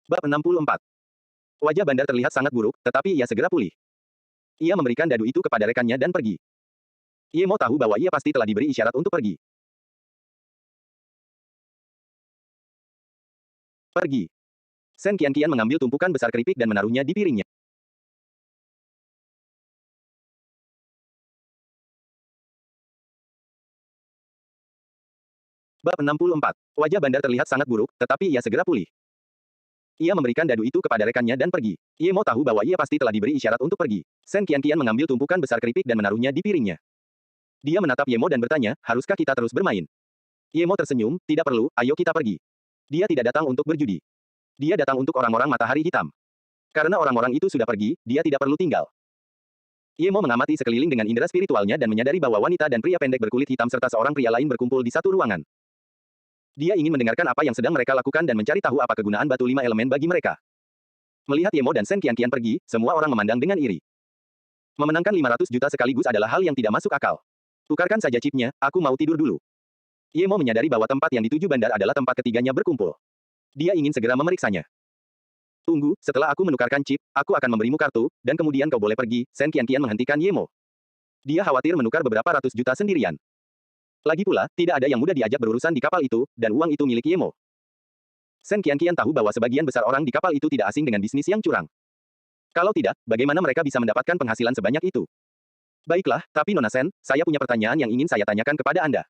Bab 64. Wajah Bandar terlihat sangat buruk, tetapi ia segera pulih. Ia memberikan dadu itu kepada rekannya dan pergi. Ye Mo tahu bahwa ia pasti telah diberi isyarat untuk pergi. Pergi. Sen Qianqian mengambil tumpukan besar keripik dan menaruhnya di piringnya. Bab 64. Wajah Bandar terlihat sangat buruk, tetapi ia segera pulih. Ia memberikan dadu itu kepada rekannya dan pergi. Ye Mo tahu bahwa ia pasti telah diberi isyarat untuk pergi. Sen Qianqian mengambil tumpukan besar keripik dan menaruhnya di piringnya. Dia menatap Ye Mo dan bertanya, haruskah kita terus bermain? Ye Mo tersenyum, tidak perlu, ayo kita pergi. Dia tidak datang untuk berjudi. Dia datang untuk orang-orang matahari hitam. Karena orang-orang itu sudah pergi, dia tidak perlu tinggal. Ye Mo mengamati sekeliling dengan indera spiritualnya dan menyadari bahwa wanita dan pria pendek berkulit hitam serta seorang pria lain berkumpul di satu ruangan. Dia ingin mendengarkan apa yang sedang mereka lakukan dan mencari tahu apa kegunaan batu 5 elemen bagi mereka. Melihat Ye Mo dan Sen Qianqian pergi, semua orang memandang dengan iri. Memenangkan 500 juta sekaligus adalah hal yang tidak masuk akal. Tukarkan saja chipnya, aku mau tidur dulu. Ye Mo menyadari bahwa tempat yang dituju Bandar adalah tempat ketiganya berkumpul. Dia ingin segera memeriksanya. Tunggu, setelah aku menukarkan chip, aku akan memberimu kartu, dan kemudian kau boleh pergi. Sen Qianqian menghentikan Ye Mo. Dia khawatir menukar beberapa ratus juta sendirian. Lagi pula, tidak ada yang mudah diajak berurusan di kapal itu, dan uang itu milik Ye Mo. Sen Qianqian tahu bahwa sebagian besar orang di kapal itu tidak asing dengan bisnis yang curang. Kalau tidak, bagaimana mereka bisa mendapatkan penghasilan sebanyak itu? Baiklah, tapi Nona Sen, saya punya pertanyaan yang ingin saya tanyakan kepada Anda.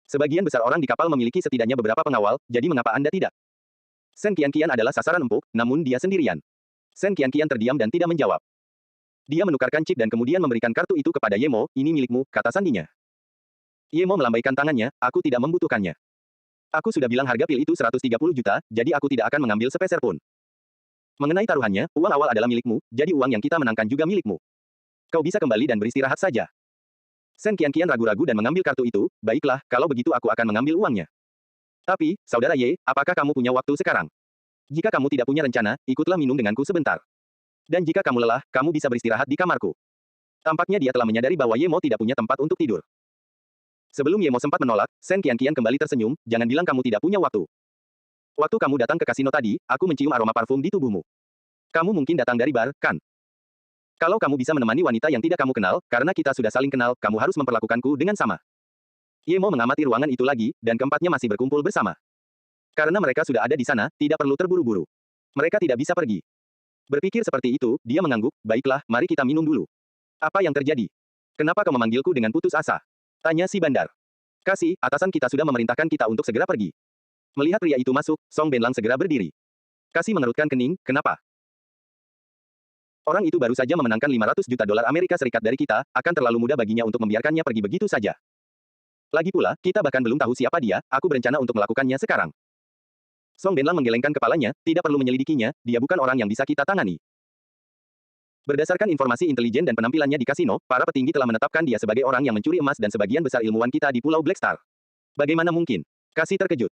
Sebagian besar orang di kapal memiliki setidaknya beberapa pengawal, jadi mengapa Anda tidak? Sen Qianqian adalah sasaran empuk, namun dia sendirian. Sen Qianqian terdiam dan tidak menjawab. Dia menukarkan chip dan kemudian memberikan kartu itu kepada Ye Mo, ini milikmu, kata sandinya. Ye Mo melambaikan tangannya, aku tidak membutuhkannya. Aku sudah bilang harga pil itu 130 juta, jadi aku tidak akan mengambil sepeser pun. Mengenai taruhannya, uang awal adalah milikmu, jadi uang yang kita menangkan juga milikmu. Kau bisa kembali dan beristirahat saja. Sen Qianqian ragu-ragu dan mengambil kartu itu, baiklah, kalau begitu aku akan mengambil uangnya. Tapi, saudara Ye, apakah kamu punya waktu sekarang? Jika kamu tidak punya rencana, ikutlah minum denganku sebentar. Dan jika kamu lelah, kamu bisa beristirahat di kamarku. Tampaknya dia telah menyadari bahwa Ye Mo tidak punya tempat untuk tidur. Sebelum Ye Mo sempat menolak, Sen Qianqian kembali tersenyum, jangan bilang kamu tidak punya waktu. Waktu kamu datang ke kasino tadi, aku mencium aroma parfum di tubuhmu. Kamu mungkin datang dari bar, kan? Kalau kamu bisa menemani wanita yang tidak kamu kenal, karena kita sudah saling kenal, kamu harus memperlakukanku dengan sama. Ye Mo mengamati ruangan itu lagi, dan keempatnya masih berkumpul bersama. Karena mereka sudah ada di sana, tidak perlu terburu-buru. Mereka tidak bisa pergi. Berpikir seperti itu, dia mengangguk, baiklah, mari kita minum dulu. Apa yang terjadi? Kenapa kau memanggilku dengan putus asa? Tanya si Bandar. Kasih, atasan kita sudah memerintahkan kita untuk segera pergi. Melihat pria itu masuk, Song Benlang segera berdiri. Kasih mengerutkan kening, kenapa? Orang itu baru saja memenangkan 500 juta dolar Amerika Serikat dari kita, akan terlalu mudah baginya untuk membiarkannya pergi begitu saja. Lagi pula, kita bahkan belum tahu siapa dia, aku berencana untuk melakukannya sekarang. Song Benlang menggelengkan kepalanya, tidak perlu menyelidikinya, dia bukan orang yang bisa kita tangani. Berdasarkan informasi intelijen dan penampilannya di kasino, para petinggi telah menetapkan dia sebagai orang yang mencuri emas dan sebagian besar ilmuwan kita di Pulau Black Star. Bagaimana mungkin? Kasih terkejut.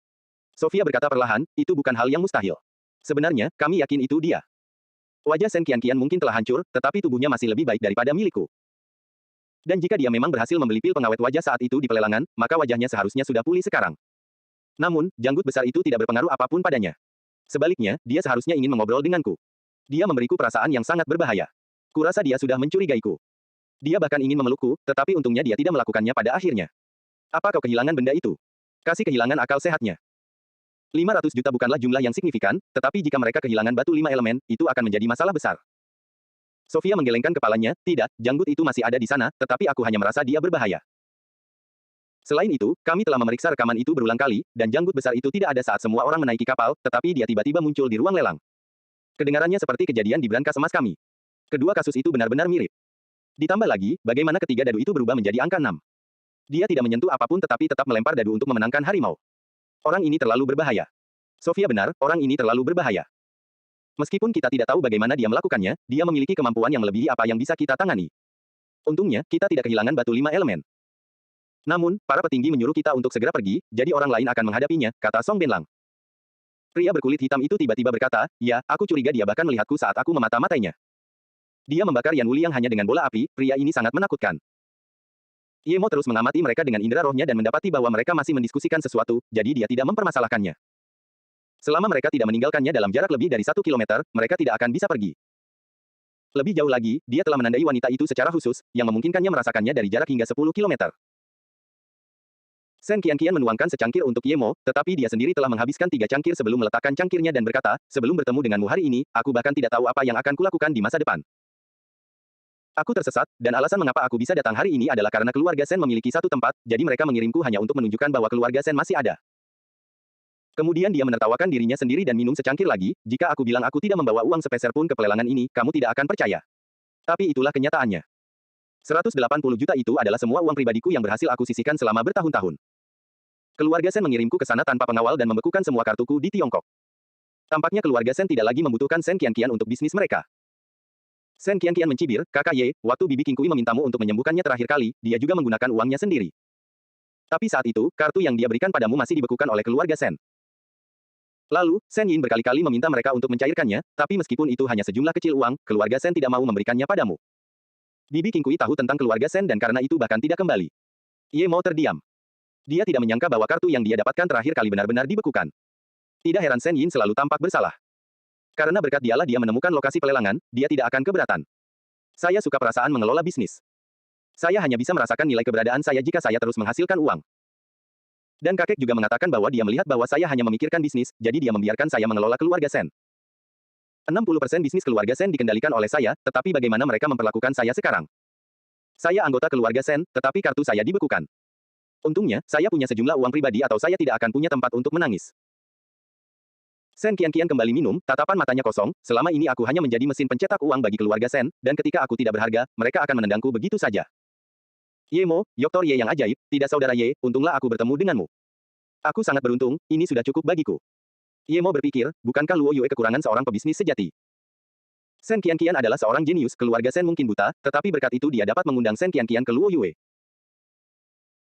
Sofia berkata perlahan, itu bukan hal yang mustahil. Sebenarnya, kami yakin itu dia. Wajah Sen Qianqian mungkin telah hancur, tetapi tubuhnya masih lebih baik daripada milikku. Dan jika dia memang berhasil membeli pil pengawet wajah saat itu di pelelangan, maka wajahnya seharusnya sudah pulih sekarang. Namun, janggut besar itu tidak berpengaruh apapun padanya. Sebaliknya, dia seharusnya ingin mengobrol denganku. Dia memberiku perasaan yang sangat berbahaya. Kurasa dia sudah mencurigaiku. Dia bahkan ingin memelukku, tetapi untungnya dia tidak melakukannya pada akhirnya. Apa kau kehilangan benda itu? Kasih kehilangan akal sehatnya. 500 juta bukanlah jumlah yang signifikan, tetapi jika mereka kehilangan batu 5 elemen, itu akan menjadi masalah besar. Sofia menggelengkan kepalanya, tidak, janggut itu masih ada di sana, tetapi aku hanya merasa dia berbahaya. Selain itu, kami telah memeriksa rekaman itu berulang kali, dan janggut besar itu tidak ada saat semua orang menaiki kapal, tetapi dia tiba-tiba muncul di ruang lelang. Kedengarannya seperti kejadian di brankas emas kami. Kedua kasus itu benar-benar mirip. Ditambah lagi, bagaimana ketiga dadu itu berubah menjadi angka 6. Dia tidak menyentuh apapun tetapi tetap melempar dadu untuk memenangkan harimau. Orang ini terlalu berbahaya. Sofia benar, orang ini terlalu berbahaya. Meskipun kita tidak tahu bagaimana dia melakukannya, dia memiliki kemampuan yang melebihi apa yang bisa kita tangani. Untungnya, kita tidak kehilangan batu 5 elemen. Namun, para petinggi menyuruh kita untuk segera pergi, jadi orang lain akan menghadapinya, kata Song Benlang. Pria berkulit hitam itu tiba-tiba berkata, ya, aku curiga dia bahkan melihatku saat aku memata-matainya. Dia membakar Yan Wuliang hanya dengan bola api, pria ini sangat menakutkan. Ye Mo terus mengamati mereka dengan indera rohnya dan mendapati bahwa mereka masih mendiskusikan sesuatu, jadi dia tidak mempermasalahkannya. Selama mereka tidak meninggalkannya dalam jarak lebih dari 1 kilometer, mereka tidak akan bisa pergi. Lebih jauh lagi, dia telah menandai wanita itu secara khusus, yang memungkinkannya merasakannya dari jarak hingga 10 kilometer. Shen Qianqian menuangkan secangkir untuk Ye Mo, tetapi dia sendiri telah menghabiskan 3 cangkir sebelum meletakkan cangkirnya dan berkata, sebelum bertemu denganmu hari ini, aku bahkan tidak tahu apa yang akan kulakukan di masa depan. Aku tersesat, dan alasan mengapa aku bisa datang hari ini adalah karena keluarga Shen memiliki satu tempat, jadi mereka mengirimku hanya untuk menunjukkan bahwa keluarga Shen masih ada. Kemudian dia menertawakan dirinya sendiri dan minum secangkir lagi, jika aku bilang aku tidak membawa uang sepeser pun ke pelelangan ini, kamu tidak akan percaya. Tapi itulah kenyataannya. 180 juta itu adalah semua uang pribadiku yang berhasil aku sisihkan selama bertahun-tahun. Keluarga Shen mengirimku ke sana tanpa pengawal dan membekukan semua kartuku di Tiongkok. Tampaknya keluarga Shen tidak lagi membutuhkan Shen Qianqian untuk bisnis mereka. Shen Qianqian mencibir, kakak Ye, waktu Bibi King Kui memintamu untuk menyembuhkannya terakhir kali, dia juga menggunakan uangnya sendiri. Tapi saat itu, kartu yang dia berikan padamu masih dibekukan oleh keluarga Shen. Lalu, Shen Yin berkali-kali meminta mereka untuk mencairkannya, tapi meskipun itu hanya sejumlah kecil uang, keluarga Shen tidak mau memberikannya padamu. Bibi King Kui tahu tentang keluarga Shen dan karena itu bahkan tidak kembali. Ye Mo terdiam. Dia tidak menyangka bahwa kartu yang dia dapatkan terakhir kali benar-benar dibekukan. Tidak heran Shen Yin selalu tampak bersalah. Karena berkat dialah dia menemukan lokasi pelelangan, dia tidak akan keberatan. Saya suka perasaan mengelola bisnis. Saya hanya bisa merasakan nilai keberadaan saya jika saya terus menghasilkan uang. Dan kakek juga mengatakan bahwa dia melihat bahwa saya hanya memikirkan bisnis, jadi dia membiarkan saya mengelola keluarga Shen. 60% bisnis keluarga Shen dikendalikan oleh saya, tetapi bagaimana mereka memperlakukan saya sekarang? Saya anggota keluarga Shen, tetapi kartu saya dibekukan. Untungnya, saya punya sejumlah uang pribadi atau saya tidak akan punya tempat untuk menangis. Shen Qianqian kembali minum, tatapan matanya kosong, selama ini aku hanya menjadi mesin pencetak uang bagi keluarga Shen, dan ketika aku tidak berharga, mereka akan menendangku begitu saja. Ye Mo, Dr. Ye yang ajaib, tidak saudara Ye, untunglah aku bertemu denganmu. Aku sangat beruntung, ini sudah cukup bagiku. Ye Mo berpikir, bukankah Luo Yue kekurangan seorang pebisnis sejati? Shen Qianqian adalah seorang jenius, keluarga Shen mungkin buta, tetapi berkat itu dia dapat mengundang Shen Qianqian ke Luo Yue.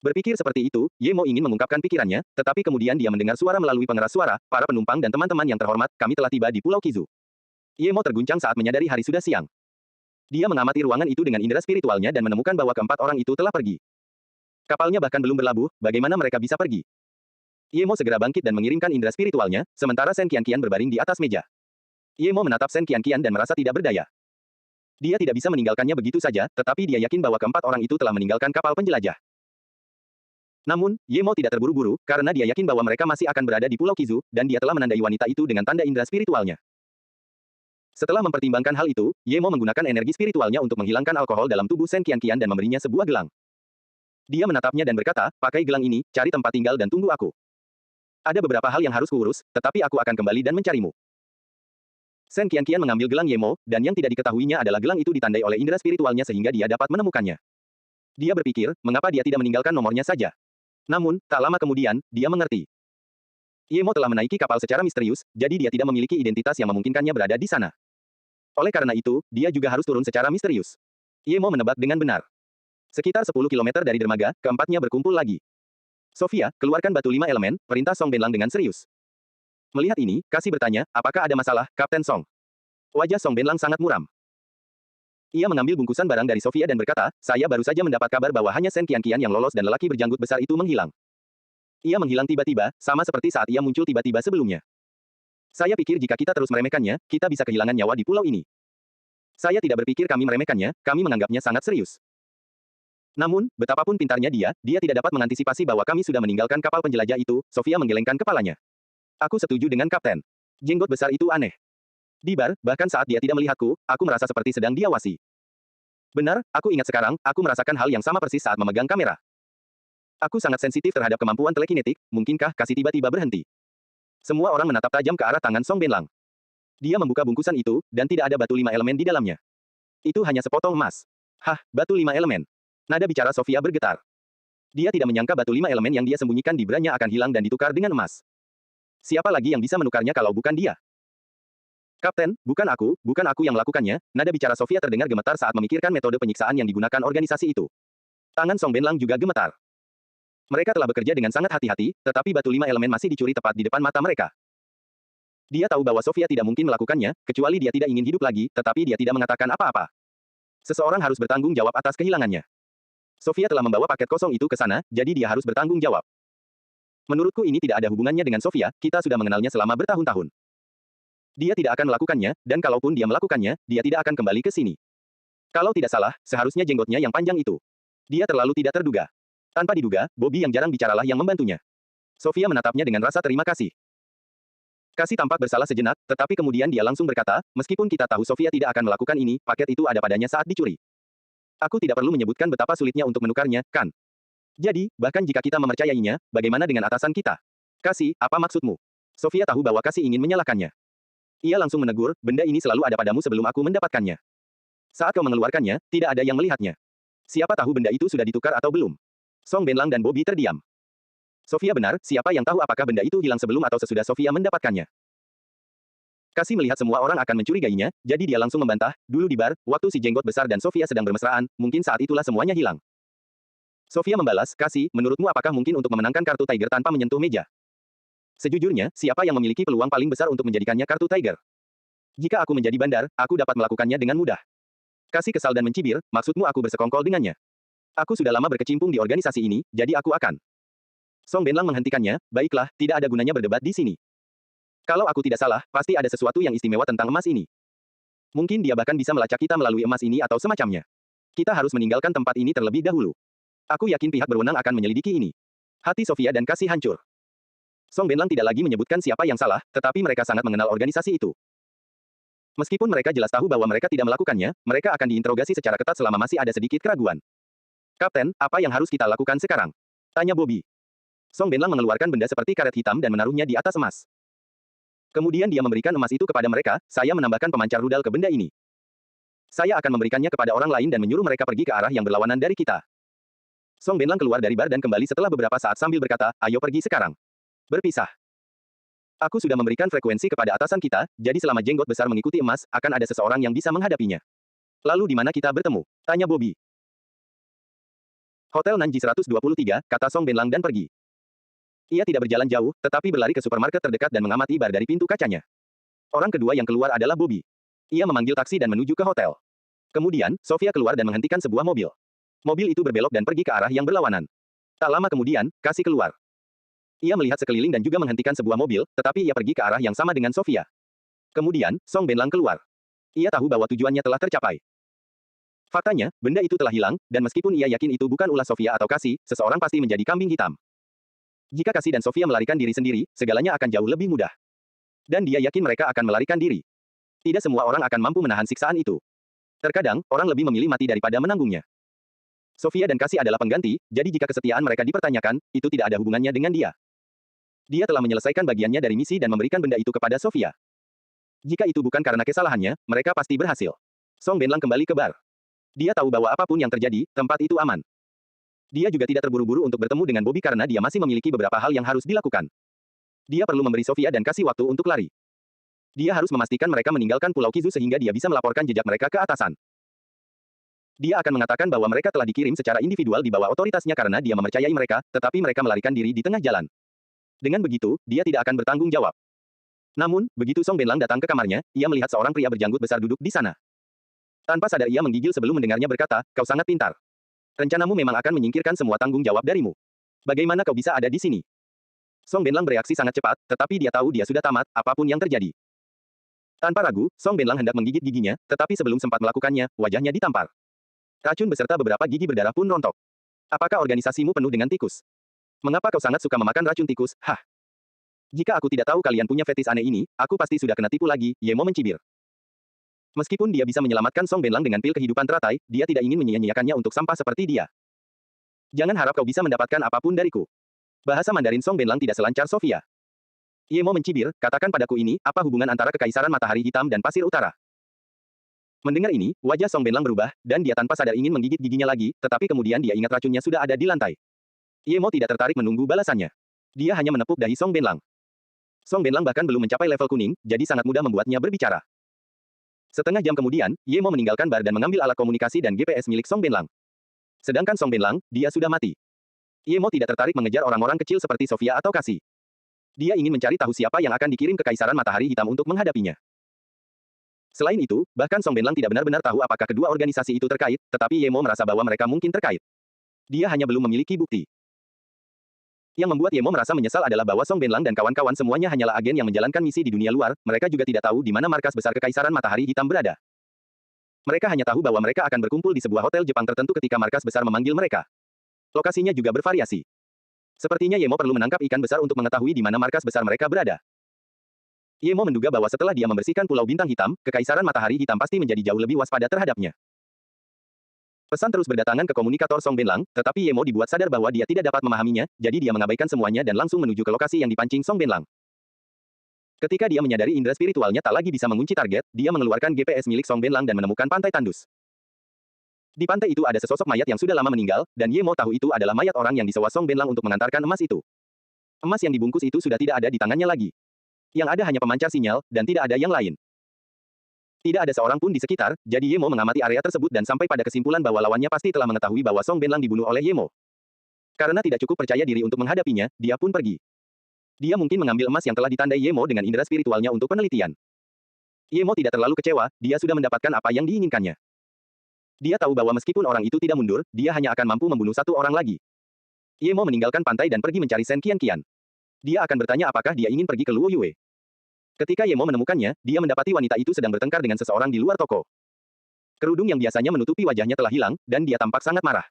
Berpikir seperti itu, Ye Mo ingin mengungkapkan pikirannya, tetapi kemudian dia mendengar suara melalui pengeras suara, para penumpang dan teman-teman yang terhormat, kami telah tiba di Pulau Qizu. Ye Mo terguncang saat menyadari hari sudah siang. Dia mengamati ruangan itu dengan indera spiritualnya dan menemukan bahwa keempat orang itu telah pergi. Kapalnya bahkan belum berlabuh, bagaimana mereka bisa pergi? Ye Mo segera bangkit dan mengirimkan indera spiritualnya, sementara Shen Qianqian berbaring di atas meja. Ye Mo menatap Shen Qianqian dan merasa tidak berdaya. Dia tidak bisa meninggalkannya begitu saja, tetapi dia yakin bahwa keempat orang itu telah meninggalkan kapal penjelajah. Namun, Ye Mo tidak terburu-buru, karena dia yakin bahwa mereka masih akan berada di Pulau Qizu, dan dia telah menandai wanita itu dengan tanda indera spiritualnya. Setelah mempertimbangkan hal itu, Ye Mo menggunakan energi spiritualnya untuk menghilangkan alkohol dalam tubuh Shen Qianqian dan memberinya sebuah gelang. Dia menatapnya dan berkata, pakai gelang ini, cari tempat tinggal dan tunggu aku. Ada beberapa hal yang harus kuurus, tetapi aku akan kembali dan mencarimu. Shen Qianqian mengambil gelang Ye Mo, dan yang tidak diketahuinya adalah gelang itu ditandai oleh indera spiritualnya sehingga dia dapat menemukannya. Dia berpikir, mengapa dia tidak meninggalkan nomornya saja. Namun, tak lama kemudian, dia mengerti. Ye Mo telah menaiki kapal secara misterius, jadi dia tidak memiliki identitas yang memungkinkannya berada di sana. Oleh karena itu, dia juga harus turun secara misterius. Ye Mo menebak dengan benar. Sekitar 10 kilometer dari dermaga, keempatnya berkumpul lagi. Sofia, keluarkan batu 5 elemen, perintah Song Benlang dengan serius. Melihat ini, Kasih bertanya, apakah ada masalah, Kapten Song? Wajah Song Benlang sangat muram. Ia mengambil bungkusan barang dari Sofia dan berkata, saya baru saja mendapat kabar bahwa hanya Shen Qianqian yang lolos dan lelaki berjanggut besar itu menghilang. Ia menghilang tiba-tiba, sama seperti saat ia muncul tiba-tiba sebelumnya. Saya pikir jika kita terus meremehkannya, kita bisa kehilangan nyawa di pulau ini. Saya tidak berpikir kami meremehkannya, kami menganggapnya sangat serius. Namun, betapapun pintarnya dia tidak dapat mengantisipasi bahwa kami sudah meninggalkan kapal penjelajah itu, Sofia menggelengkan kepalanya. Aku setuju dengan Kapten. Jenggot besar itu aneh. Di bar, bahkan saat dia tidak melihatku, aku merasa seperti sedang diawasi. Benar, aku ingat sekarang, aku merasakan hal yang sama persis saat memegang kamera. Aku sangat sensitif terhadap kemampuan telekinetik, mungkinkah Kasih tiba-tiba berhenti? Semua orang menatap tajam ke arah tangan Song Benlang. Dia membuka bungkusan itu, dan tidak ada batu 5 elemen di dalamnya. Itu hanya sepotong emas. Hah, batu 5 elemen. Nada bicara Sofia bergetar. Dia tidak menyangka batu 5 elemen yang dia sembunyikan di branya akan hilang dan ditukar dengan emas. Siapa lagi yang bisa menukarnya kalau bukan dia? Kapten, bukan aku yang melakukannya, nada bicara Sofia terdengar gemetar saat memikirkan metode penyiksaan yang digunakan organisasi itu. Tangan Song Benlang juga gemetar. Mereka telah bekerja dengan sangat hati-hati, tetapi batu 5 elemen masih dicuri tepat di depan mata mereka. Dia tahu bahwa Sofia tidak mungkin melakukannya, kecuali dia tidak ingin hidup lagi, tetapi dia tidak mengatakan apa-apa. Seseorang harus bertanggung jawab atas kehilangannya. Sofia telah membawa paket kosong itu ke sana, jadi dia harus bertanggung jawab. Menurutku ini tidak ada hubungannya dengan Sofia, kita sudah mengenalnya selama bertahun-tahun. Dia tidak akan melakukannya, dan kalaupun dia melakukannya, dia tidak akan kembali ke sini. Kalau tidak salah, seharusnya jenggotnya yang panjang itu. Dia terlalu tidak terduga. Tanpa diduga, Bobby yang jarang bicaralah yang membantunya. Sofia menatapnya dengan rasa terima kasih. Kasih tampak bersalah sejenak, tetapi kemudian dia langsung berkata, meskipun kita tahu Sofia tidak akan melakukan ini, paket itu ada padanya saat dicuri. Aku tidak perlu menyebutkan betapa sulitnya untuk menukarnya, kan? Jadi, bahkan jika kita mempercayainya, bagaimana dengan atasan kita? Kasih, apa maksudmu? Sofia tahu bahwa Kasih ingin menyalahkannya. Ia langsung menegur, benda ini selalu ada padamu sebelum aku mendapatkannya. Saat kau mengeluarkannya, tidak ada yang melihatnya. Siapa tahu benda itu sudah ditukar atau belum? Song Benlang dan Bobby terdiam. Sofia benar, siapa yang tahu apakah benda itu hilang sebelum atau sesudah Sofia mendapatkannya. Kasih melihat semua orang akan mencurigainya, jadi dia langsung membantah, dulu di bar, waktu si jenggot besar dan Sofia sedang bermesraan, mungkin saat itulah semuanya hilang. Sofia membalas, Kasih, menurutmu apakah mungkin untuk memenangkan kartu Tiger tanpa menyentuh meja? Sejujurnya, siapa yang memiliki peluang paling besar untuk menjadikannya kartu Tiger? Jika aku menjadi bandar, aku dapat melakukannya dengan mudah. Kasih kesal dan mencibir, maksudmu aku bersekongkol dengannya. Aku sudah lama berkecimpung di organisasi ini, jadi aku akan. Song Benlang menghentikannya, baiklah, tidak ada gunanya berdebat di sini. Kalau aku tidak salah, pasti ada sesuatu yang istimewa tentang emas ini. Mungkin dia bahkan bisa melacak kita melalui emas ini atau semacamnya. Kita harus meninggalkan tempat ini terlebih dahulu. Aku yakin pihak berwenang akan menyelidiki ini. Hati Sofia dan Kasih hancur. Song Benlang tidak lagi menyebutkan siapa yang salah, tetapi mereka sangat mengenal organisasi itu. Meskipun mereka jelas tahu bahwa mereka tidak melakukannya, mereka akan diinterogasi secara ketat selama masih ada sedikit keraguan. Kapten, apa yang harus kita lakukan sekarang? Tanya Bobby. Song Benlang mengeluarkan benda seperti karet hitam dan menaruhnya di atas emas. Kemudian dia memberikan emas itu kepada mereka, saya menambahkan pemancar rudal ke benda ini. Saya akan memberikannya kepada orang lain dan menyuruh mereka pergi ke arah yang berlawanan dari kita. Song Benlang keluar dari bar dan kembali setelah beberapa saat sambil berkata, ayo pergi sekarang. Berpisah. Aku sudah memberikan frekuensi kepada atasan kita, jadi selama jenggot besar mengikuti emas, akan ada seseorang yang bisa menghadapinya. Lalu di mana kita bertemu? Tanya Bobby. Hotel Nanji 123, kata Song Benlang dan pergi. Ia tidak berjalan jauh, tetapi berlari ke supermarket terdekat dan mengamati bar dari pintu kacanya. Orang kedua yang keluar adalah Bobby. Ia memanggil taksi dan menuju ke hotel. Kemudian, Sofia keluar dan menghentikan sebuah mobil. Mobil itu berbelok dan pergi ke arah yang berlawanan. Tak lama kemudian, Kasih keluar. Ia melihat sekeliling dan juga menghentikan sebuah mobil, tetapi ia pergi ke arah yang sama dengan Sofia. Kemudian, Song Benlang keluar. Ia tahu bahwa tujuannya telah tercapai. Faktanya, benda itu telah hilang, dan meskipun ia yakin itu bukan ulah Sofia atau Kasih, seseorang pasti menjadi kambing hitam. Jika Kasih dan Sofia melarikan diri sendiri, segalanya akan jauh lebih mudah. Dan dia yakin mereka akan melarikan diri. Tidak semua orang akan mampu menahan siksaan itu. Terkadang, orang lebih memilih mati daripada menanggungnya. Sofia dan Kasih adalah pengganti, jadi jika kesetiaan mereka dipertanyakan, itu tidak ada hubungannya dengan dia. Dia telah menyelesaikan bagiannya dari misi dan memberikan benda itu kepada Sofia. Jika itu bukan karena kesalahannya, mereka pasti berhasil. Song Benlang kembali ke bar. Dia tahu bahwa apapun yang terjadi, tempat itu aman. Dia juga tidak terburu-buru untuk bertemu dengan Bobby karena dia masih memiliki beberapa hal yang harus dilakukan. Dia perlu memberi Sofia dan Kasih waktu untuk lari. Dia harus memastikan mereka meninggalkan Pulau Kizu sehingga dia bisa melaporkan jejak mereka ke atasan. Dia akan mengatakan bahwa mereka telah dikirim secara individual di bawah otoritasnya karena dia mempercayai mereka, tetapi mereka melarikan diri di tengah jalan. Dengan begitu, dia tidak akan bertanggung jawab. Namun, begitu Song Benlang datang ke kamarnya, ia melihat seorang pria berjanggut besar duduk di sana. Tanpa sadar ia menggigil sebelum mendengarnya berkata, kau sangat pintar. Rencanamu memang akan menyingkirkan semua tanggung jawab darimu. Bagaimana kau bisa ada di sini? Song Benlang bereaksi sangat cepat, tetapi dia tahu dia sudah tamat, apapun yang terjadi. Tanpa ragu, Song Benlang hendak menggigit giginya, tetapi sebelum sempat melakukannya, wajahnya ditampar. Racun beserta beberapa gigi berdarah pun rontok. Apakah organisasimu penuh dengan tikus? Mengapa kau sangat suka memakan racun tikus? Hah? Jika aku tidak tahu kalian punya fetis aneh ini, aku pasti sudah kena tipu lagi, Ye Mo mencibir. Meskipun dia bisa menyelamatkan Song Benlang dengan pil kehidupan teratai, dia tidak ingin menyia-nyiakannya untuk sampah seperti dia. Jangan harap kau bisa mendapatkan apapun dariku. Bahasa Mandarin Song Benlang tidak selancar Sofia. Ye Mo mencibir, katakan padaku ini, apa hubungan antara kekaisaran matahari hitam dan pasir utara? Mendengar ini, wajah Song Benlang berubah, dan dia tanpa sadar ingin menggigit giginya lagi, tetapi kemudian dia ingat racunnya sudah ada di lantai. Ye Mo tidak tertarik menunggu balasannya. Dia hanya menepuk dahi Song Benlang. Song Benlang bahkan belum mencapai level kuning, jadi sangat mudah membuatnya berbicara. Setengah jam kemudian, Ye Mo meninggalkan bar dan mengambil alat komunikasi dan GPS milik Song Benlang. Sedangkan Song Benlang, dia sudah mati. Ye Mo tidak tertarik mengejar orang-orang kecil seperti Sofia atau Kasih. Dia ingin mencari tahu siapa yang akan dikirim ke Kaisaran Matahari Hitam untuk menghadapinya. Selain itu, bahkan Song Benlang tidak benar-benar tahu apakah kedua organisasi itu terkait, tetapi Ye Mo merasa bahwa mereka mungkin terkait. Dia hanya belum memiliki bukti. Yang membuat Ye Mo merasa menyesal adalah bahwa Song Benlang dan kawan-kawan semuanya hanyalah agen yang menjalankan misi di dunia luar, mereka juga tidak tahu di mana markas besar Kekaisaran Matahari Hitam berada. Mereka hanya tahu bahwa mereka akan berkumpul di sebuah hotel Jepang tertentu ketika markas besar memanggil mereka. Lokasinya juga bervariasi. Sepertinya Ye Mo perlu menangkap ikan besar untuk mengetahui di mana markas besar mereka berada. Ye Mo menduga bahwa setelah dia membersihkan Pulau Bintang Hitam, Kekaisaran Matahari Hitam pasti menjadi jauh lebih waspada terhadapnya. Pesan terus berdatangan ke komunikator Song Benlang, tetapi Ye Mo dibuat sadar bahwa dia tidak dapat memahaminya, jadi dia mengabaikan semuanya dan langsung menuju ke lokasi yang dipancing Song Benlang. Ketika dia menyadari indera spiritualnya tak lagi bisa mengunci target, dia mengeluarkan GPS milik Song Benlang dan menemukan pantai tandus. Di pantai itu ada sesosok mayat yang sudah lama meninggal, dan Ye Mo tahu itu adalah mayat orang yang disewa Song Benlang untuk mengantarkan emas itu. Emas yang dibungkus itu sudah tidak ada di tangannya lagi. Yang ada hanya pemancar sinyal, dan tidak ada yang lain. Tidak ada seorang pun di sekitar, jadi Ye Mo mengamati area tersebut dan sampai pada kesimpulan bahwa lawannya pasti telah mengetahui bahwa Song Benlang dibunuh oleh Ye Mo. Karena tidak cukup percaya diri untuk menghadapinya, dia pun pergi. Dia mungkin mengambil emas yang telah ditandai Ye Mo dengan indera spiritualnya untuk penelitian. Ye Mo tidak terlalu kecewa, dia sudah mendapatkan apa yang diinginkannya. Dia tahu bahwa meskipun orang itu tidak mundur, dia hanya akan mampu membunuh satu orang lagi. Ye Mo meninggalkan pantai dan pergi mencari Shen Qianqian. Dia akan bertanya apakah dia ingin pergi ke Luo Yue. Ketika Ye Mo menemukannya, dia mendapati wanita itu sedang bertengkar dengan seseorang di luar toko. Kerudung yang biasanya menutupi wajahnya telah hilang, dan dia tampak sangat marah.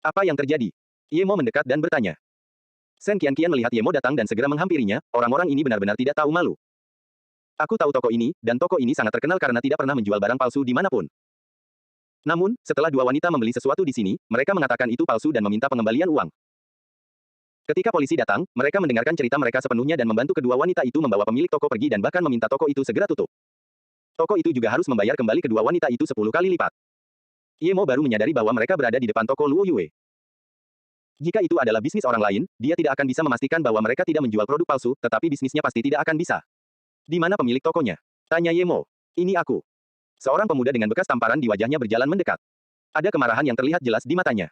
Apa yang terjadi? Ye Mo mendekat dan bertanya. Shen Qianqian melihat Ye Mo datang dan segera menghampirinya, orang-orang ini benar-benar tidak tahu malu. Aku tahu toko ini, dan toko ini sangat terkenal karena tidak pernah menjual barang palsu dimanapun. Namun, setelah dua wanita membeli sesuatu di sini, mereka mengatakan itu palsu dan meminta pengembalian uang. Ketika polisi datang, mereka mendengarkan cerita mereka sepenuhnya dan membantu kedua wanita itu membawa pemilik toko pergi dan bahkan meminta toko itu segera tutup. Toko itu juga harus membayar kembali kedua wanita itu 10 kali lipat. Ye Mo baru menyadari bahwa mereka berada di depan toko Luo Yue. Jika itu adalah bisnis orang lain, dia tidak akan bisa memastikan bahwa mereka tidak menjual produk palsu, tetapi bisnisnya pasti tidak akan bisa. Di mana pemilik tokonya? Tanya Ye Mo. Ini aku. Seorang pemuda dengan bekas tamparan di wajahnya berjalan mendekat. Ada kemarahan yang terlihat jelas di matanya.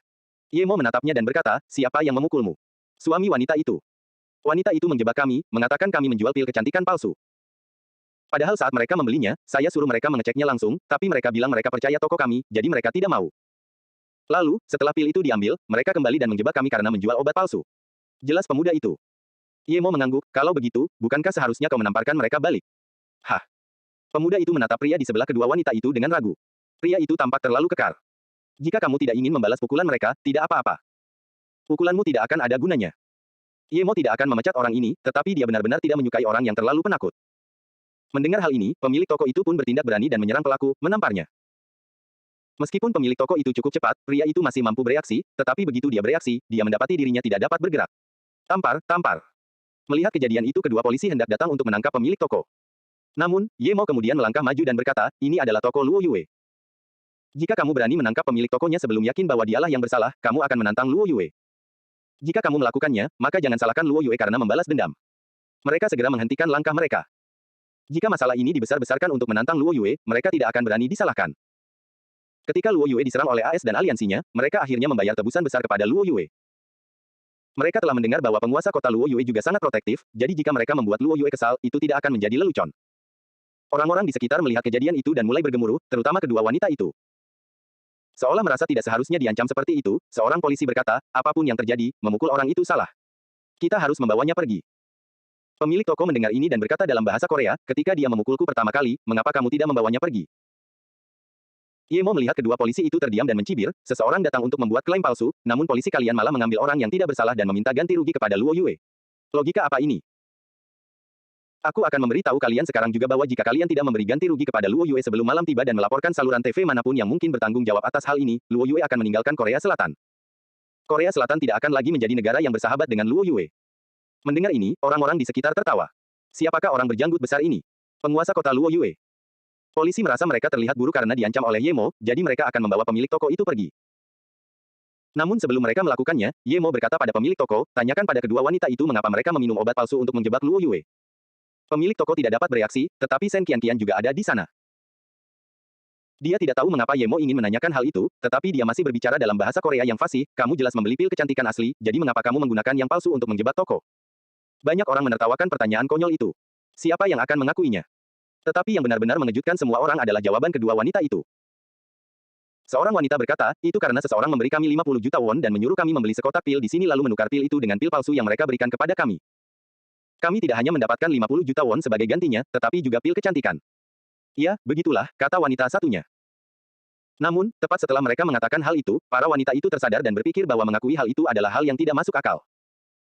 Ye Mo menatapnya dan berkata, siapa yang memukulmu? Suami wanita itu. Wanita itu menjebak kami, mengatakan kami menjual pil kecantikan palsu. Padahal saat mereka membelinya, saya suruh mereka mengeceknya langsung, tapi mereka bilang mereka percaya toko kami, jadi mereka tidak mau. Lalu, setelah pil itu diambil, mereka kembali dan menjebak kami karena menjual obat palsu. Jelas pemuda itu. Ye Mo mengangguk, kalau begitu, bukankah seharusnya kau menamparkan mereka balik? Hah? Pemuda itu menatap pria di sebelah kedua wanita itu dengan ragu. Pria itu tampak terlalu kekar. Jika kamu tidak ingin membalas pukulan mereka, tidak apa-apa. Pukulanmu tidak akan ada gunanya. Ye Mo tidak akan memecat orang ini, tetapi dia benar-benar tidak menyukai orang yang terlalu penakut. Mendengar hal ini, pemilik toko itu pun bertindak berani dan menyerang pelaku, menamparnya. Meskipun pemilik toko itu cukup cepat, pria itu masih mampu bereaksi, tetapi begitu dia bereaksi, dia mendapati dirinya tidak dapat bergerak. Tampar, tampar. Melihat kejadian itu kedua polisi hendak datang untuk menangkap pemilik toko. Namun, Ye Mo kemudian melangkah maju dan berkata, ini adalah toko Luo Yue. Jika kamu berani menangkap pemilik tokonya sebelum yakin bahwa dialah yang bersalah, kamu akan menantang Luo Yue. Jika kamu melakukannya, maka jangan salahkan Luo Yue karena membalas dendam. Mereka segera menghentikan langkah mereka. Jika masalah ini dibesar-besarkan untuk menantang Luo Yue, mereka tidak akan berani disalahkan. Ketika Luo Yue diserang oleh AS dan aliansinya, mereka akhirnya membayar tebusan besar kepada Luo Yue. Mereka telah mendengar bahwa penguasa kota Luo Yue juga sangat protektif, jadi jika mereka membuat Luo Yue kesal, itu tidak akan menjadi lelucon. Orang-orang di sekitar melihat kejadian itu dan mulai bergemuruh, terutama kedua wanita itu. Seolah merasa tidak seharusnya diancam seperti itu, seorang polisi berkata, apapun yang terjadi, memukul orang itu salah. Kita harus membawanya pergi. Pemilik toko mendengar ini dan berkata dalam bahasa Korea, ketika dia memukulku pertama kali, mengapa kamu tidak membawanya pergi? Ye Mo melihat kedua polisi itu terdiam dan mencibir, seseorang datang untuk membuat klaim palsu, namun polisi kalian malah mengambil orang yang tidak bersalah dan meminta ganti rugi kepada Luo Yue. Logika apa ini? Aku akan memberitahu kalian sekarang juga bahwa jika kalian tidak memberi ganti rugi kepada Luo Yue sebelum malam tiba dan melaporkan saluran TV manapun yang mungkin bertanggung jawab atas hal ini, Luo Yue akan meninggalkan Korea Selatan. Korea Selatan tidak akan lagi menjadi negara yang bersahabat dengan Luo Yue. Mendengar ini, orang-orang di sekitar tertawa. Siapakah orang berjanggut besar ini? Penguasa kota Luo Yue. Polisi merasa mereka terlihat buruk karena diancam oleh Ye Mo, jadi mereka akan membawa pemilik toko itu pergi. Namun sebelum mereka melakukannya, Ye Mo berkata pada pemilik toko, tanyakan pada kedua wanita itu mengapa mereka meminum obat palsu untuk menjebak Luo Yue. Pemilik toko tidak dapat bereaksi, tetapi Shen Qianqian juga ada di sana. Dia tidak tahu mengapa Ye Mo ingin menanyakan hal itu, tetapi dia masih berbicara dalam bahasa Korea yang fasih, kamu jelas membeli pil kecantikan asli, jadi mengapa kamu menggunakan yang palsu untuk menjebak toko? Banyak orang menertawakan pertanyaan konyol itu. Siapa yang akan mengakuinya? Tetapi yang benar-benar mengejutkan semua orang adalah jawaban kedua wanita itu. Seorang wanita berkata, itu karena seseorang memberi kami 50 juta won dan menyuruh kami membeli sekotak pil di sini lalu menukar pil itu dengan pil palsu yang mereka berikan kepada kami. Kami tidak hanya mendapatkan 50 juta won sebagai gantinya, tetapi juga pil kecantikan. Ya, begitulah, kata wanita satunya. Namun, tepat setelah mereka mengatakan hal itu, para wanita itu tersadar dan berpikir bahwa mengakui hal itu adalah hal yang tidak masuk akal.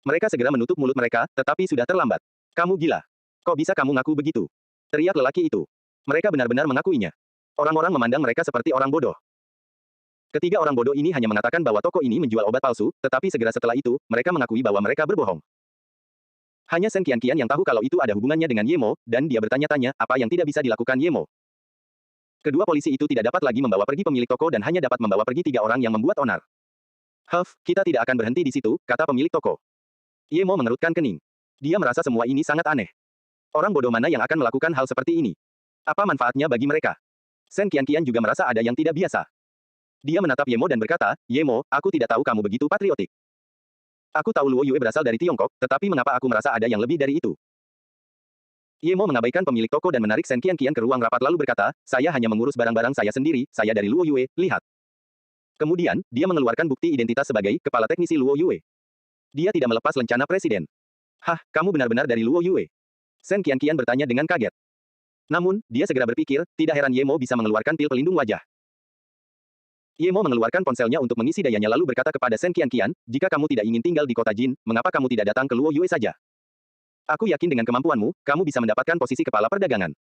Mereka segera menutup mulut mereka, tetapi sudah terlambat. Kamu gila. Kok bisa kamu ngaku begitu? Teriak lelaki itu. Mereka benar-benar mengakuinya. Orang-orang memandang mereka seperti orang bodoh. Ketiga orang bodoh ini hanya mengatakan bahwa toko ini menjual obat palsu, tetapi segera setelah itu, mereka mengakui bahwa mereka berbohong. Hanya Shen Qianqian yang tahu kalau itu ada hubungannya dengan Ye Mo, dan dia bertanya-tanya, apa yang tidak bisa dilakukan Ye Mo. Kedua polisi itu tidak dapat lagi membawa pergi pemilik toko dan hanya dapat membawa pergi 3 orang yang membuat onar. Kita tidak akan berhenti di situ, kata pemilik toko. Ye Mo mengerutkan kening. Dia merasa semua ini sangat aneh. Orang bodoh mana yang akan melakukan hal seperti ini? Apa manfaatnya bagi mereka? Shen Qianqian juga merasa ada yang tidak biasa. Dia menatap Ye Mo dan berkata, Ye Mo, aku tidak tahu kamu begitu patriotik. Aku tahu Luo Yue berasal dari Tiongkok, tetapi mengapa aku merasa ada yang lebih dari itu? Ye Mo mengabaikan pemilik toko dan menarik Shen Qianqian ke ruang rapat lalu berkata, saya hanya mengurus barang-barang saya sendiri, saya dari Luo Yue, lihat. Kemudian, dia mengeluarkan bukti identitas sebagai kepala teknisi Luo Yue. Dia tidak melepas lencana presiden. Kamu benar-benar dari Luo Yue? Shen Qianqian bertanya dengan kaget. Namun, dia segera berpikir, tidak heran Ye Mo bisa mengeluarkan pil pelindung wajah. Ye Mo mengeluarkan ponselnya untuk mengisi dayanya lalu berkata kepada Shen Qianqian, jika kamu tidak ingin tinggal di kota Jin, mengapa kamu tidak datang ke Luo Yue saja? Aku yakin dengan kemampuanmu, kamu bisa mendapatkan posisi kepala perdagangan.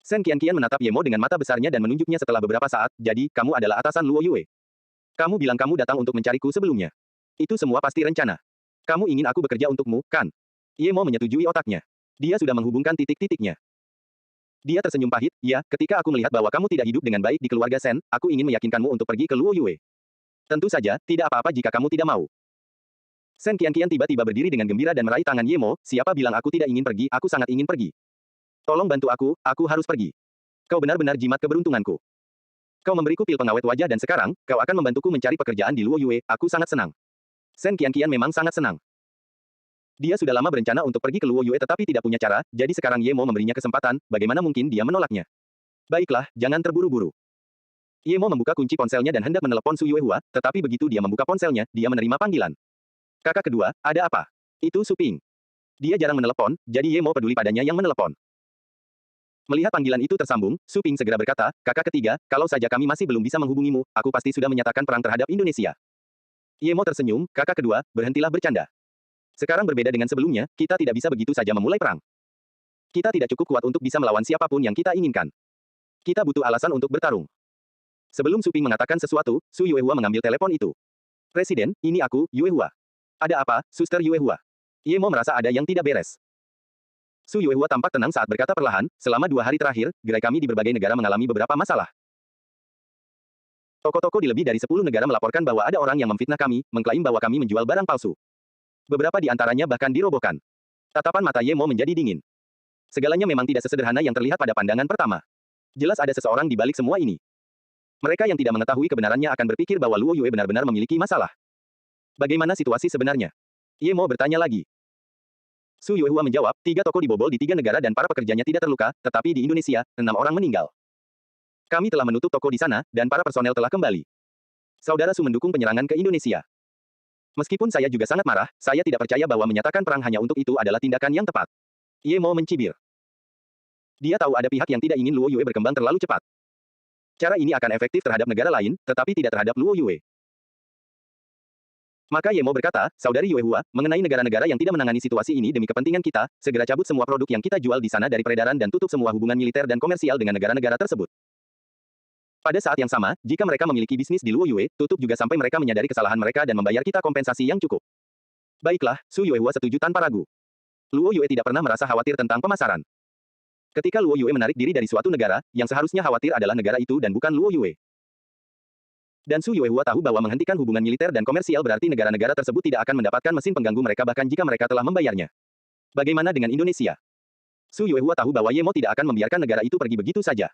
Shen Qianqian menatap Ye Mo dengan mata besarnya dan menunjuknya setelah beberapa saat, jadi, kamu adalah atasan Luo Yue. Kamu bilang kamu datang untuk mencariku sebelumnya. Itu semua pasti rencana. Kamu ingin aku bekerja untukmu, kan? Ye Mo menyetujui otaknya. Dia sudah menghubungkan titik-titiknya. Dia tersenyum pahit, ya, ketika aku melihat bahwa kamu tidak hidup dengan baik di keluarga Shen, aku ingin meyakinkanmu untuk pergi ke Luo Yue. Tentu saja, tidak apa-apa jika kamu tidak mau. Shen Qianqian tiba-tiba berdiri dengan gembira dan meraih tangan Ye Mo, siapa bilang aku tidak ingin pergi, aku sangat ingin pergi. Tolong bantu aku harus pergi. Kau benar-benar jimat keberuntunganku. Kau memberiku pil pengawet wajah dan sekarang, kau akan membantuku mencari pekerjaan di Luo Yue, aku sangat senang. Shen Qianqian memang sangat senang. Dia sudah lama berencana untuk pergi ke Luo Yue tetapi tidak punya cara, jadi sekarang Ye Mo memberinya kesempatan, bagaimana mungkin dia menolaknya? Baiklah, jangan terburu-buru. Ye Mo membuka kunci ponselnya dan hendak menelepon Su Yuehua, tetapi begitu dia membuka ponselnya, dia menerima panggilan. Kakak kedua, ada apa? Itu Su Ping. Dia jarang menelepon, jadi Ye Mo peduli padanya yang menelepon. Melihat panggilan itu tersambung, Su Ping segera berkata, kakak ketiga, kalau saja kami masih belum bisa menghubungimu, aku pasti sudah menyatakan perang terhadap Indonesia. Ye Mo tersenyum, kakak kedua, berhentilah bercanda. Sekarang berbeda dengan sebelumnya, kita tidak bisa begitu saja memulai perang. Kita tidak cukup kuat untuk bisa melawan siapapun yang kita inginkan. Kita butuh alasan untuk bertarung. Sebelum Su Ping mengatakan sesuatu, Su Yuehua mengambil telepon itu. Presiden, ini aku, Yuehua. Ada apa, Suster Yuehua? Ye Mo merasa ada yang tidak beres. Su Yuehua tampak tenang saat berkata perlahan, selama 2 hari terakhir, gerai kami di berbagai negara mengalami beberapa masalah. Toko-toko di lebih dari 10 negara melaporkan bahwa ada orang yang memfitnah kami, mengklaim bahwa kami menjual barang palsu. Beberapa di antaranya bahkan dirobohkan. Tatapan mata Ye Mo menjadi dingin. Segalanya memang tidak sesederhana yang terlihat pada pandangan pertama. Jelas ada seseorang di balik semua ini. Mereka yang tidak mengetahui kebenarannya akan berpikir bahwa Luo Yue benar-benar memiliki masalah. Bagaimana situasi sebenarnya? Ye Mo bertanya lagi. Su Yuehua menjawab, 3 toko dibobol di 3 negara dan para pekerjanya tidak terluka, tetapi di Indonesia, 6 orang meninggal. Kami telah menutup toko di sana, dan para personel telah kembali. Saudara Su mendukung penyerangan ke Indonesia. Meskipun saya juga sangat marah, saya tidak percaya bahwa menyatakan perang hanya untuk itu adalah tindakan yang tepat. Ye Mo mencibir. Dia tahu ada pihak yang tidak ingin Luo Yue berkembang terlalu cepat. Cara ini akan efektif terhadap negara lain, tetapi tidak terhadap Luo Yue. Maka Ye Mo berkata, Saudari Yuehua, mengenai negara-negara yang tidak menangani situasi ini demi kepentingan kita, segera cabut semua produk yang kita jual di sana dari peredaran dan tutup semua hubungan militer dan komersial dengan negara-negara tersebut. Pada saat yang sama, jika mereka memiliki bisnis di Luo Yue, tutup juga sampai mereka menyadari kesalahan mereka dan membayar kita kompensasi yang cukup. Baiklah, Su Yuehua setuju tanpa ragu. Luo Yue tidak pernah merasa khawatir tentang pemasaran. Ketika Luo Yue menarik diri dari suatu negara, yang seharusnya khawatir adalah negara itu dan bukan Luo Yue. Dan Su Yuehua tahu bahwa menghentikan hubungan militer dan komersial berarti negara-negara tersebut tidak akan mendapatkan mesin pengganggu mereka bahkan jika mereka telah membayarnya. Bagaimana dengan Indonesia? Su Yuehua tahu bahwa Ye Mo tidak akan membiarkan negara itu pergi begitu saja.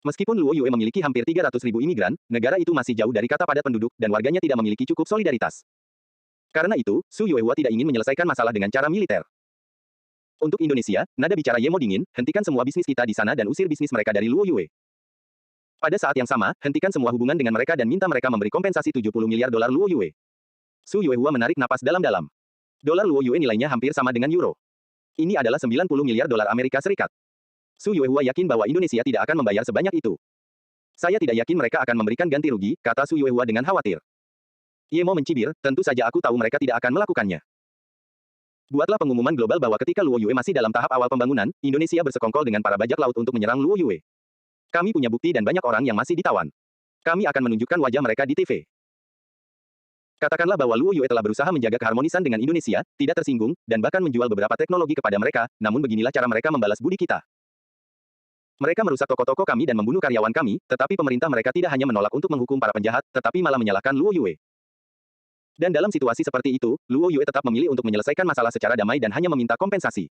Meskipun Luo Yue memiliki hampir 300.000 imigran, negara itu masih jauh dari kata padat penduduk dan warganya tidak memiliki cukup solidaritas. Karena itu, Su Yuehua tidak ingin menyelesaikan masalah dengan cara militer. Untuk Indonesia, nada bicara Ye Mo dingin, hentikan semua bisnis kita di sana dan usir bisnis mereka dari Luo Yue. Pada saat yang sama, hentikan semua hubungan dengan mereka dan minta mereka memberi kompensasi 70 miliar dolar Luo Yue. Su Yuehua menarik napas dalam-dalam. Dolar Luo Yue nilainya hampir sama dengan euro. Ini adalah 90 miliar dolar Amerika Serikat. Su Yuehua yakin bahwa Indonesia tidak akan membayar sebanyak itu. Saya tidak yakin mereka akan memberikan ganti rugi, kata Su Yuehua dengan khawatir. Yemo mencibir, tentu saja aku tahu mereka tidak akan melakukannya. Buatlah pengumuman global bahwa ketika Luo Yue masih dalam tahap awal pembangunan, Indonesia bersekongkol dengan para bajak laut untuk menyerang Luo Yue. Kami punya bukti dan banyak orang yang masih ditawan. Kami akan menunjukkan wajah mereka di TV. Katakanlah bahwa Luo Yue telah berusaha menjaga keharmonisan dengan Indonesia, tidak tersinggung, dan bahkan menjual beberapa teknologi kepada mereka, namun beginilah cara mereka membalas budi kita. Mereka merusak toko-toko kami dan membunuh karyawan kami, tetapi pemerintah mereka tidak hanya menolak untuk menghukum para penjahat, tetapi malah menyalahkan Luo Yue. Dan dalam situasi seperti itu, Luo Yue tetap memilih untuk menyelesaikan masalah secara damai dan hanya meminta kompensasi.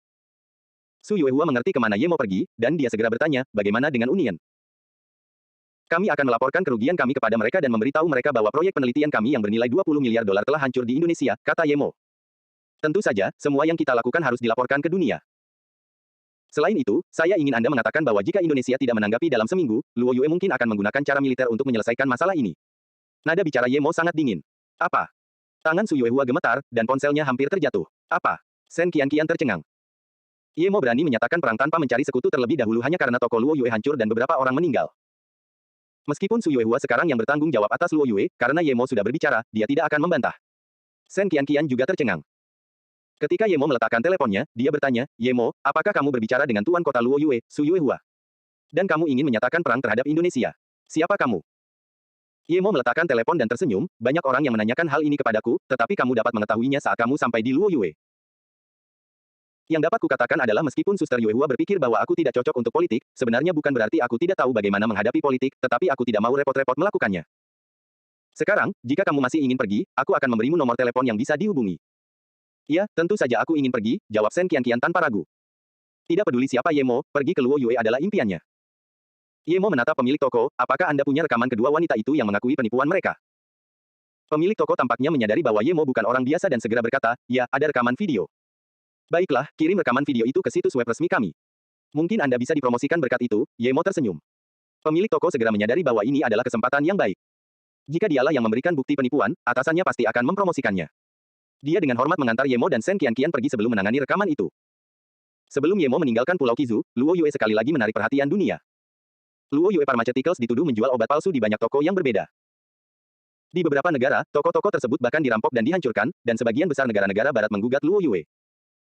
Su Yuehua mengerti kemana Ye mau pergi, dan dia segera bertanya, bagaimana dengan Union? Kami akan melaporkan kerugian kami kepada mereka dan memberitahu mereka bahwa proyek penelitian kami yang bernilai 20 miliar dolar telah hancur di Indonesia, kata Yemo. Tentu saja, semua yang kita lakukan harus dilaporkan ke dunia. Selain itu, saya ingin Anda mengatakan bahwa jika Indonesia tidak menanggapi dalam seminggu, Luo Yue mungkin akan menggunakan cara militer untuk menyelesaikan masalah ini. Nada bicara Yemo sangat dingin. Apa? Tangan Su Yuehua gemetar, dan ponselnya hampir terjatuh. Apa? Sen Qianqian tercengang. Yemo berani menyatakan perang tanpa mencari sekutu terlebih dahulu hanya karena toko Luo Yue hancur dan beberapa orang meninggal. Meskipun Su Yuehua sekarang yang bertanggung jawab atas Luo Yue, karena Yemo sudah berbicara, dia tidak akan membantah. Sen Qianqian juga tercengang. Ketika Yemo meletakkan teleponnya, dia bertanya, Yemo, apakah kamu berbicara dengan Tuan Kota Luo Yue, Su Yuehua? Dan kamu ingin menyatakan perang terhadap Indonesia? Siapa kamu? Yemo meletakkan telepon dan tersenyum, banyak orang yang menanyakan hal ini kepadaku, tetapi kamu dapat mengetahuinya saat kamu sampai di Luo Yue. Yang dapat kukatakan adalah meskipun Suster Yuehua berpikir bahwa aku tidak cocok untuk politik, sebenarnya bukan berarti aku tidak tahu bagaimana menghadapi politik, tetapi aku tidak mau repot-repot melakukannya. Sekarang, jika kamu masih ingin pergi, aku akan memberimu nomor telepon yang bisa dihubungi. Ya, tentu saja aku ingin pergi, jawab Sen Qianqian tanpa ragu. Tidak peduli siapa Yemo, pergi ke Luo Yue adalah impiannya. Yemo menatap pemilik toko, apakah Anda punya rekaman kedua wanita itu yang mengakui penipuan mereka? Pemilik toko tampaknya menyadari bahwa Yemo bukan orang biasa dan segera berkata, ya, ada rekaman video. Baiklah, kirim rekaman video itu ke situs web resmi kami. Mungkin Anda bisa dipromosikan berkat itu, Yemo tersenyum. Pemilik toko segera menyadari bahwa ini adalah kesempatan yang baik. Jika dialah yang memberikan bukti penipuan, atasannya pasti akan mempromosikannya. Dia dengan hormat mengantar Yemo dan Sen Qianqian pergi sebelum menangani rekaman itu. Sebelum Yemo meninggalkan Pulau Kizu, Luo Yue sekali lagi menarik perhatian dunia. Luo Yue Pharmaceuticals dituduh menjual obat palsu di banyak toko yang berbeda. Di beberapa negara, toko-toko tersebut bahkan dirampok dan dihancurkan, dan sebagian besar negara-negara barat menggugat Luo Yue.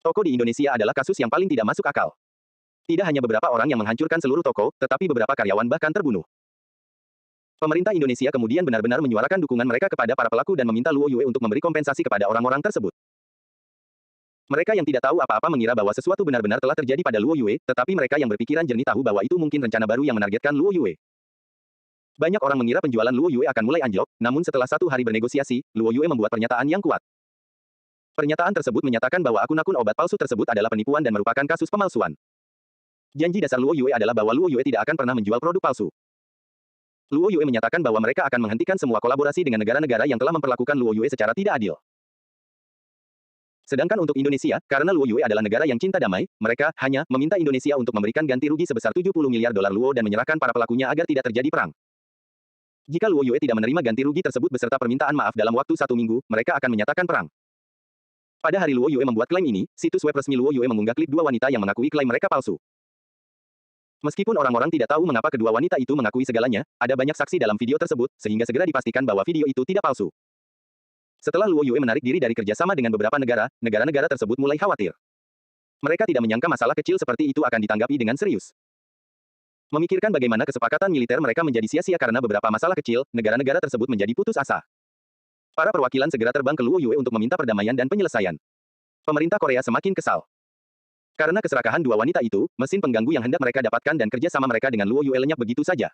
Toko di Indonesia adalah kasus yang paling tidak masuk akal. Tidak hanya beberapa orang yang menghancurkan seluruh toko, tetapi beberapa karyawan bahkan terbunuh. Pemerintah Indonesia kemudian benar-benar menyuarakan dukungan mereka kepada para pelaku dan meminta Luo Yue untuk memberi kompensasi kepada orang-orang tersebut. Mereka yang tidak tahu apa-apa mengira bahwa sesuatu benar-benar telah terjadi pada Luo Yue, tetapi mereka yang berpikiran jernih tahu bahwa itu mungkin rencana baru yang menargetkan Luo Yue. Banyak orang mengira penjualan Luo Yue akan mulai anjlok, namun setelah 1 hari bernegosiasi, Luo Yue membuat pernyataan yang kuat. Pernyataan tersebut menyatakan bahwa akun-akun obat palsu tersebut adalah penipuan dan merupakan kasus pemalsuan. Janji dasar Luo Yue adalah bahwa Luo Yue tidak akan pernah menjual produk palsu. Luo Yue menyatakan bahwa mereka akan menghentikan semua kolaborasi dengan negara-negara yang telah memperlakukan Luo Yue secara tidak adil. Sedangkan untuk Indonesia, karena Luo Yue adalah negara yang cinta damai, mereka hanya meminta Indonesia untuk memberikan ganti rugi sebesar 70 miliar dolar Luo dan menyerahkan para pelakunya agar tidak terjadi perang. Jika Luo Yue tidak menerima ganti rugi tersebut beserta permintaan maaf dalam waktu 1 minggu, mereka akan menyatakan perang. Pada hari Luo Yue membuat klaim ini, situs web resmi Luo Yue mengunggah klip 2 wanita yang mengakui klaim mereka palsu. Meskipun orang-orang tidak tahu mengapa kedua wanita itu mengakui segalanya, ada banyak saksi dalam video tersebut, sehingga segera dipastikan bahwa video itu tidak palsu. Setelah Luo Yue menarik diri dari kerjasama dengan beberapa negara, negara-negara tersebut mulai khawatir. Mereka tidak menyangka masalah kecil seperti itu akan ditanggapi dengan serius. Memikirkan bagaimana kesepakatan militer mereka menjadi sia-sia karena beberapa masalah kecil, negara-negara tersebut menjadi putus asa. Para perwakilan segera terbang ke Luo Yue untuk meminta perdamaian dan penyelesaian. Pemerintah Korea semakin kesal. Karena keserakahan 2 wanita itu, mesin pengganggu yang hendak mereka dapatkan dan kerja sama mereka dengan Luo Yue lenyap begitu saja.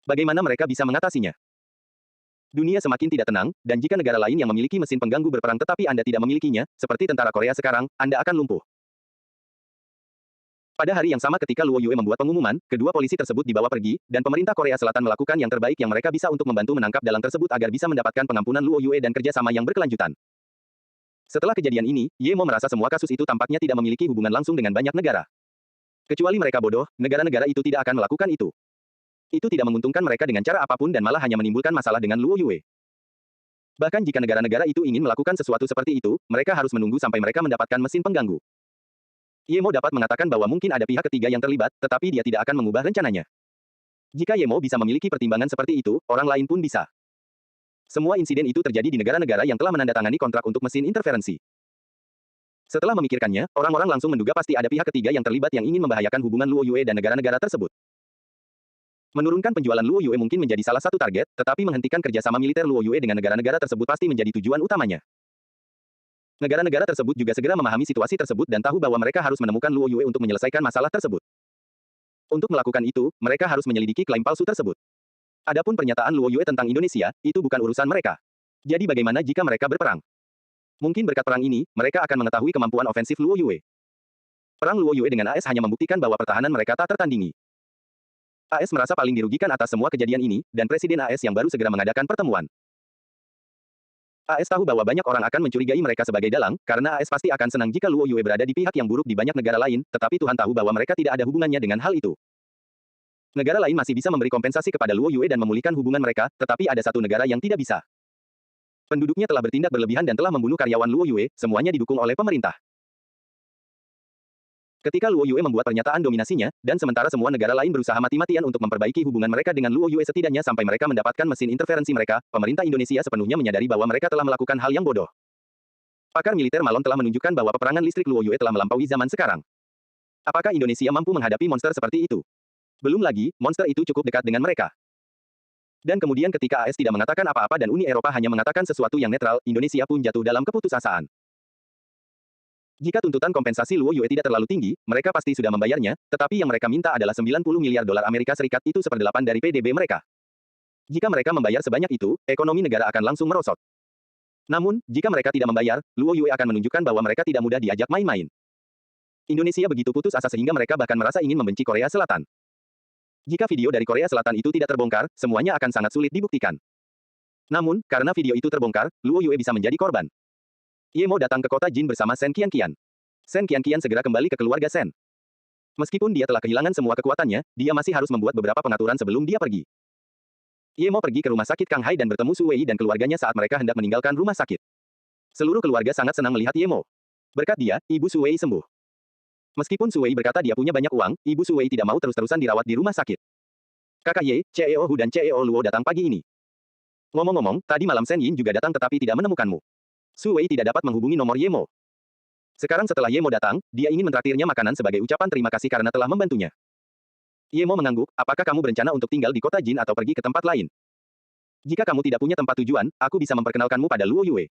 Bagaimana mereka bisa mengatasinya? Dunia semakin tidak tenang, dan jika negara lain yang memiliki mesin pengganggu berperang tetapi Anda tidak memilikinya, seperti tentara Korea sekarang, Anda akan lumpuh. Pada hari yang sama ketika Luo Yue membuat pengumuman, kedua polisi tersebut dibawa pergi, dan pemerintah Korea Selatan melakukan yang terbaik yang mereka bisa untuk membantu menangkap dalang tersebut agar bisa mendapatkan pengampunan Luo Yue dan kerjasama yang berkelanjutan. Setelah kejadian ini, Yemo merasa semua kasus itu tampaknya tidak memiliki hubungan langsung dengan banyak negara. Kecuali mereka bodoh, negara-negara itu tidak akan melakukan itu. Itu tidak menguntungkan mereka dengan cara apapun dan malah hanya menimbulkan masalah dengan Luo Yue. Bahkan jika negara-negara itu ingin melakukan sesuatu seperti itu, mereka harus menunggu sampai mereka mendapatkan mesin pengganggu. Yemo dapat mengatakan bahwa mungkin ada pihak ketiga yang terlibat, tetapi dia tidak akan mengubah rencananya. Jika Yemo bisa memiliki pertimbangan seperti itu, orang lain pun bisa. Semua insiden itu terjadi di negara-negara yang telah menandatangani kontrak untuk mesin interferensi. Setelah memikirkannya, orang-orang langsung menduga pasti ada pihak ketiga yang terlibat yang ingin membahayakan hubungan Luo Yue dan negara-negara tersebut. Menurunkan penjualan Luo Yue mungkin menjadi salah satu target, tetapi menghentikan kerjasama militer Luo Yue dengan negara-negara tersebut pasti menjadi tujuan utamanya. Negara-negara tersebut juga segera memahami situasi tersebut dan tahu bahwa mereka harus menemukan Luo Yue untuk menyelesaikan masalah tersebut. Untuk melakukan itu, mereka harus menyelidiki klaim palsu tersebut. Adapun pernyataan Luo Yue tentang Indonesia, itu bukan urusan mereka. Jadi bagaimana jika mereka berperang? Mungkin berkat perang ini, mereka akan mengetahui kemampuan ofensif Luo Yue. Perang Luo Yue dengan AS hanya membuktikan bahwa pertahanan mereka tak tertandingi. AS merasa paling dirugikan atas semua kejadian ini, dan Presiden AS yang baru segera mengadakan pertemuan. AS tahu bahwa banyak orang akan mencurigai mereka sebagai dalang, karena AS pasti akan senang jika Luo Yue berada di pihak yang buruk di banyak negara lain, tetapi Tuhan tahu bahwa mereka tidak ada hubungannya dengan hal itu. Negara lain masih bisa memberi kompensasi kepada Luo Yue dan memulihkan hubungan mereka, tetapi ada satu negara yang tidak bisa. Penduduknya telah bertindak berlebihan dan telah membunuh karyawan Luo Yue, semuanya didukung oleh pemerintah. Ketika Luo Yue membuat pernyataan dominasinya, dan sementara semua negara lain berusaha mati-matian untuk memperbaiki hubungan mereka dengan Luo Yue setidaknya sampai mereka mendapatkan mesin interferensi mereka, pemerintah Indonesia sepenuhnya menyadari bahwa mereka telah melakukan hal yang bodoh. Pakar militer Malon telah menunjukkan bahwa peperangan listrik Luo Yue telah melampaui zaman sekarang. Apakah Indonesia mampu menghadapi monster seperti itu? Belum lagi, monster itu cukup dekat dengan mereka. Dan kemudian ketika AS tidak mengatakan apa-apa dan Uni Eropa hanya mengatakan sesuatu yang netral, Indonesia pun jatuh dalam keputusasaan. Jika tuntutan kompensasi Luo Yue tidak terlalu tinggi, mereka pasti sudah membayarnya, tetapi yang mereka minta adalah 90 miliar dolar Amerika Serikat itu seperdelapan dari PDB mereka. Jika mereka membayar sebanyak itu, ekonomi negara akan langsung merosot. Namun, jika mereka tidak membayar, Luo Yue akan menunjukkan bahwa mereka tidak mudah diajak main-main. Indonesia begitu putus asa sehingga mereka bahkan merasa ingin membenci Korea Selatan. Jika video dari Korea Selatan itu tidak terbongkar, semuanya akan sangat sulit dibuktikan. Namun, karena video itu terbongkar, Luo Yue bisa menjadi korban. Yemo datang ke kota Jin bersama Sen Qianqian. Sen Qianqian segera kembali ke keluarga Sen. Meskipun dia telah kehilangan semua kekuatannya, dia masih harus membuat beberapa pengaturan sebelum dia pergi. Yemo pergi ke rumah sakit Kang Hai dan bertemu Su Wei dan keluarganya saat mereka hendak meninggalkan rumah sakit. Seluruh keluarga sangat senang melihat Yemo. Berkat dia, Ibu Su Wei sembuh. Meskipun Su Wei berkata dia punya banyak uang, Ibu Su Wei tidak mau terus-terusan dirawat di rumah sakit. Kakak Ye, CEO Hu dan CEO Luo datang pagi ini. Ngomong-ngomong, tadi malam Sen Yin juga datang tetapi tidak menemukanmu. Su Wei tidak dapat menghubungi nomor Yemo. Sekarang setelah Yemo datang, dia ingin mentraktirnya makanan sebagai ucapan terima kasih karena telah membantunya. Yemo mengangguk, apakah kamu berencana untuk tinggal di kota Jin atau pergi ke tempat lain? Jika kamu tidak punya tempat tujuan, aku bisa memperkenalkanmu pada Luo Yue.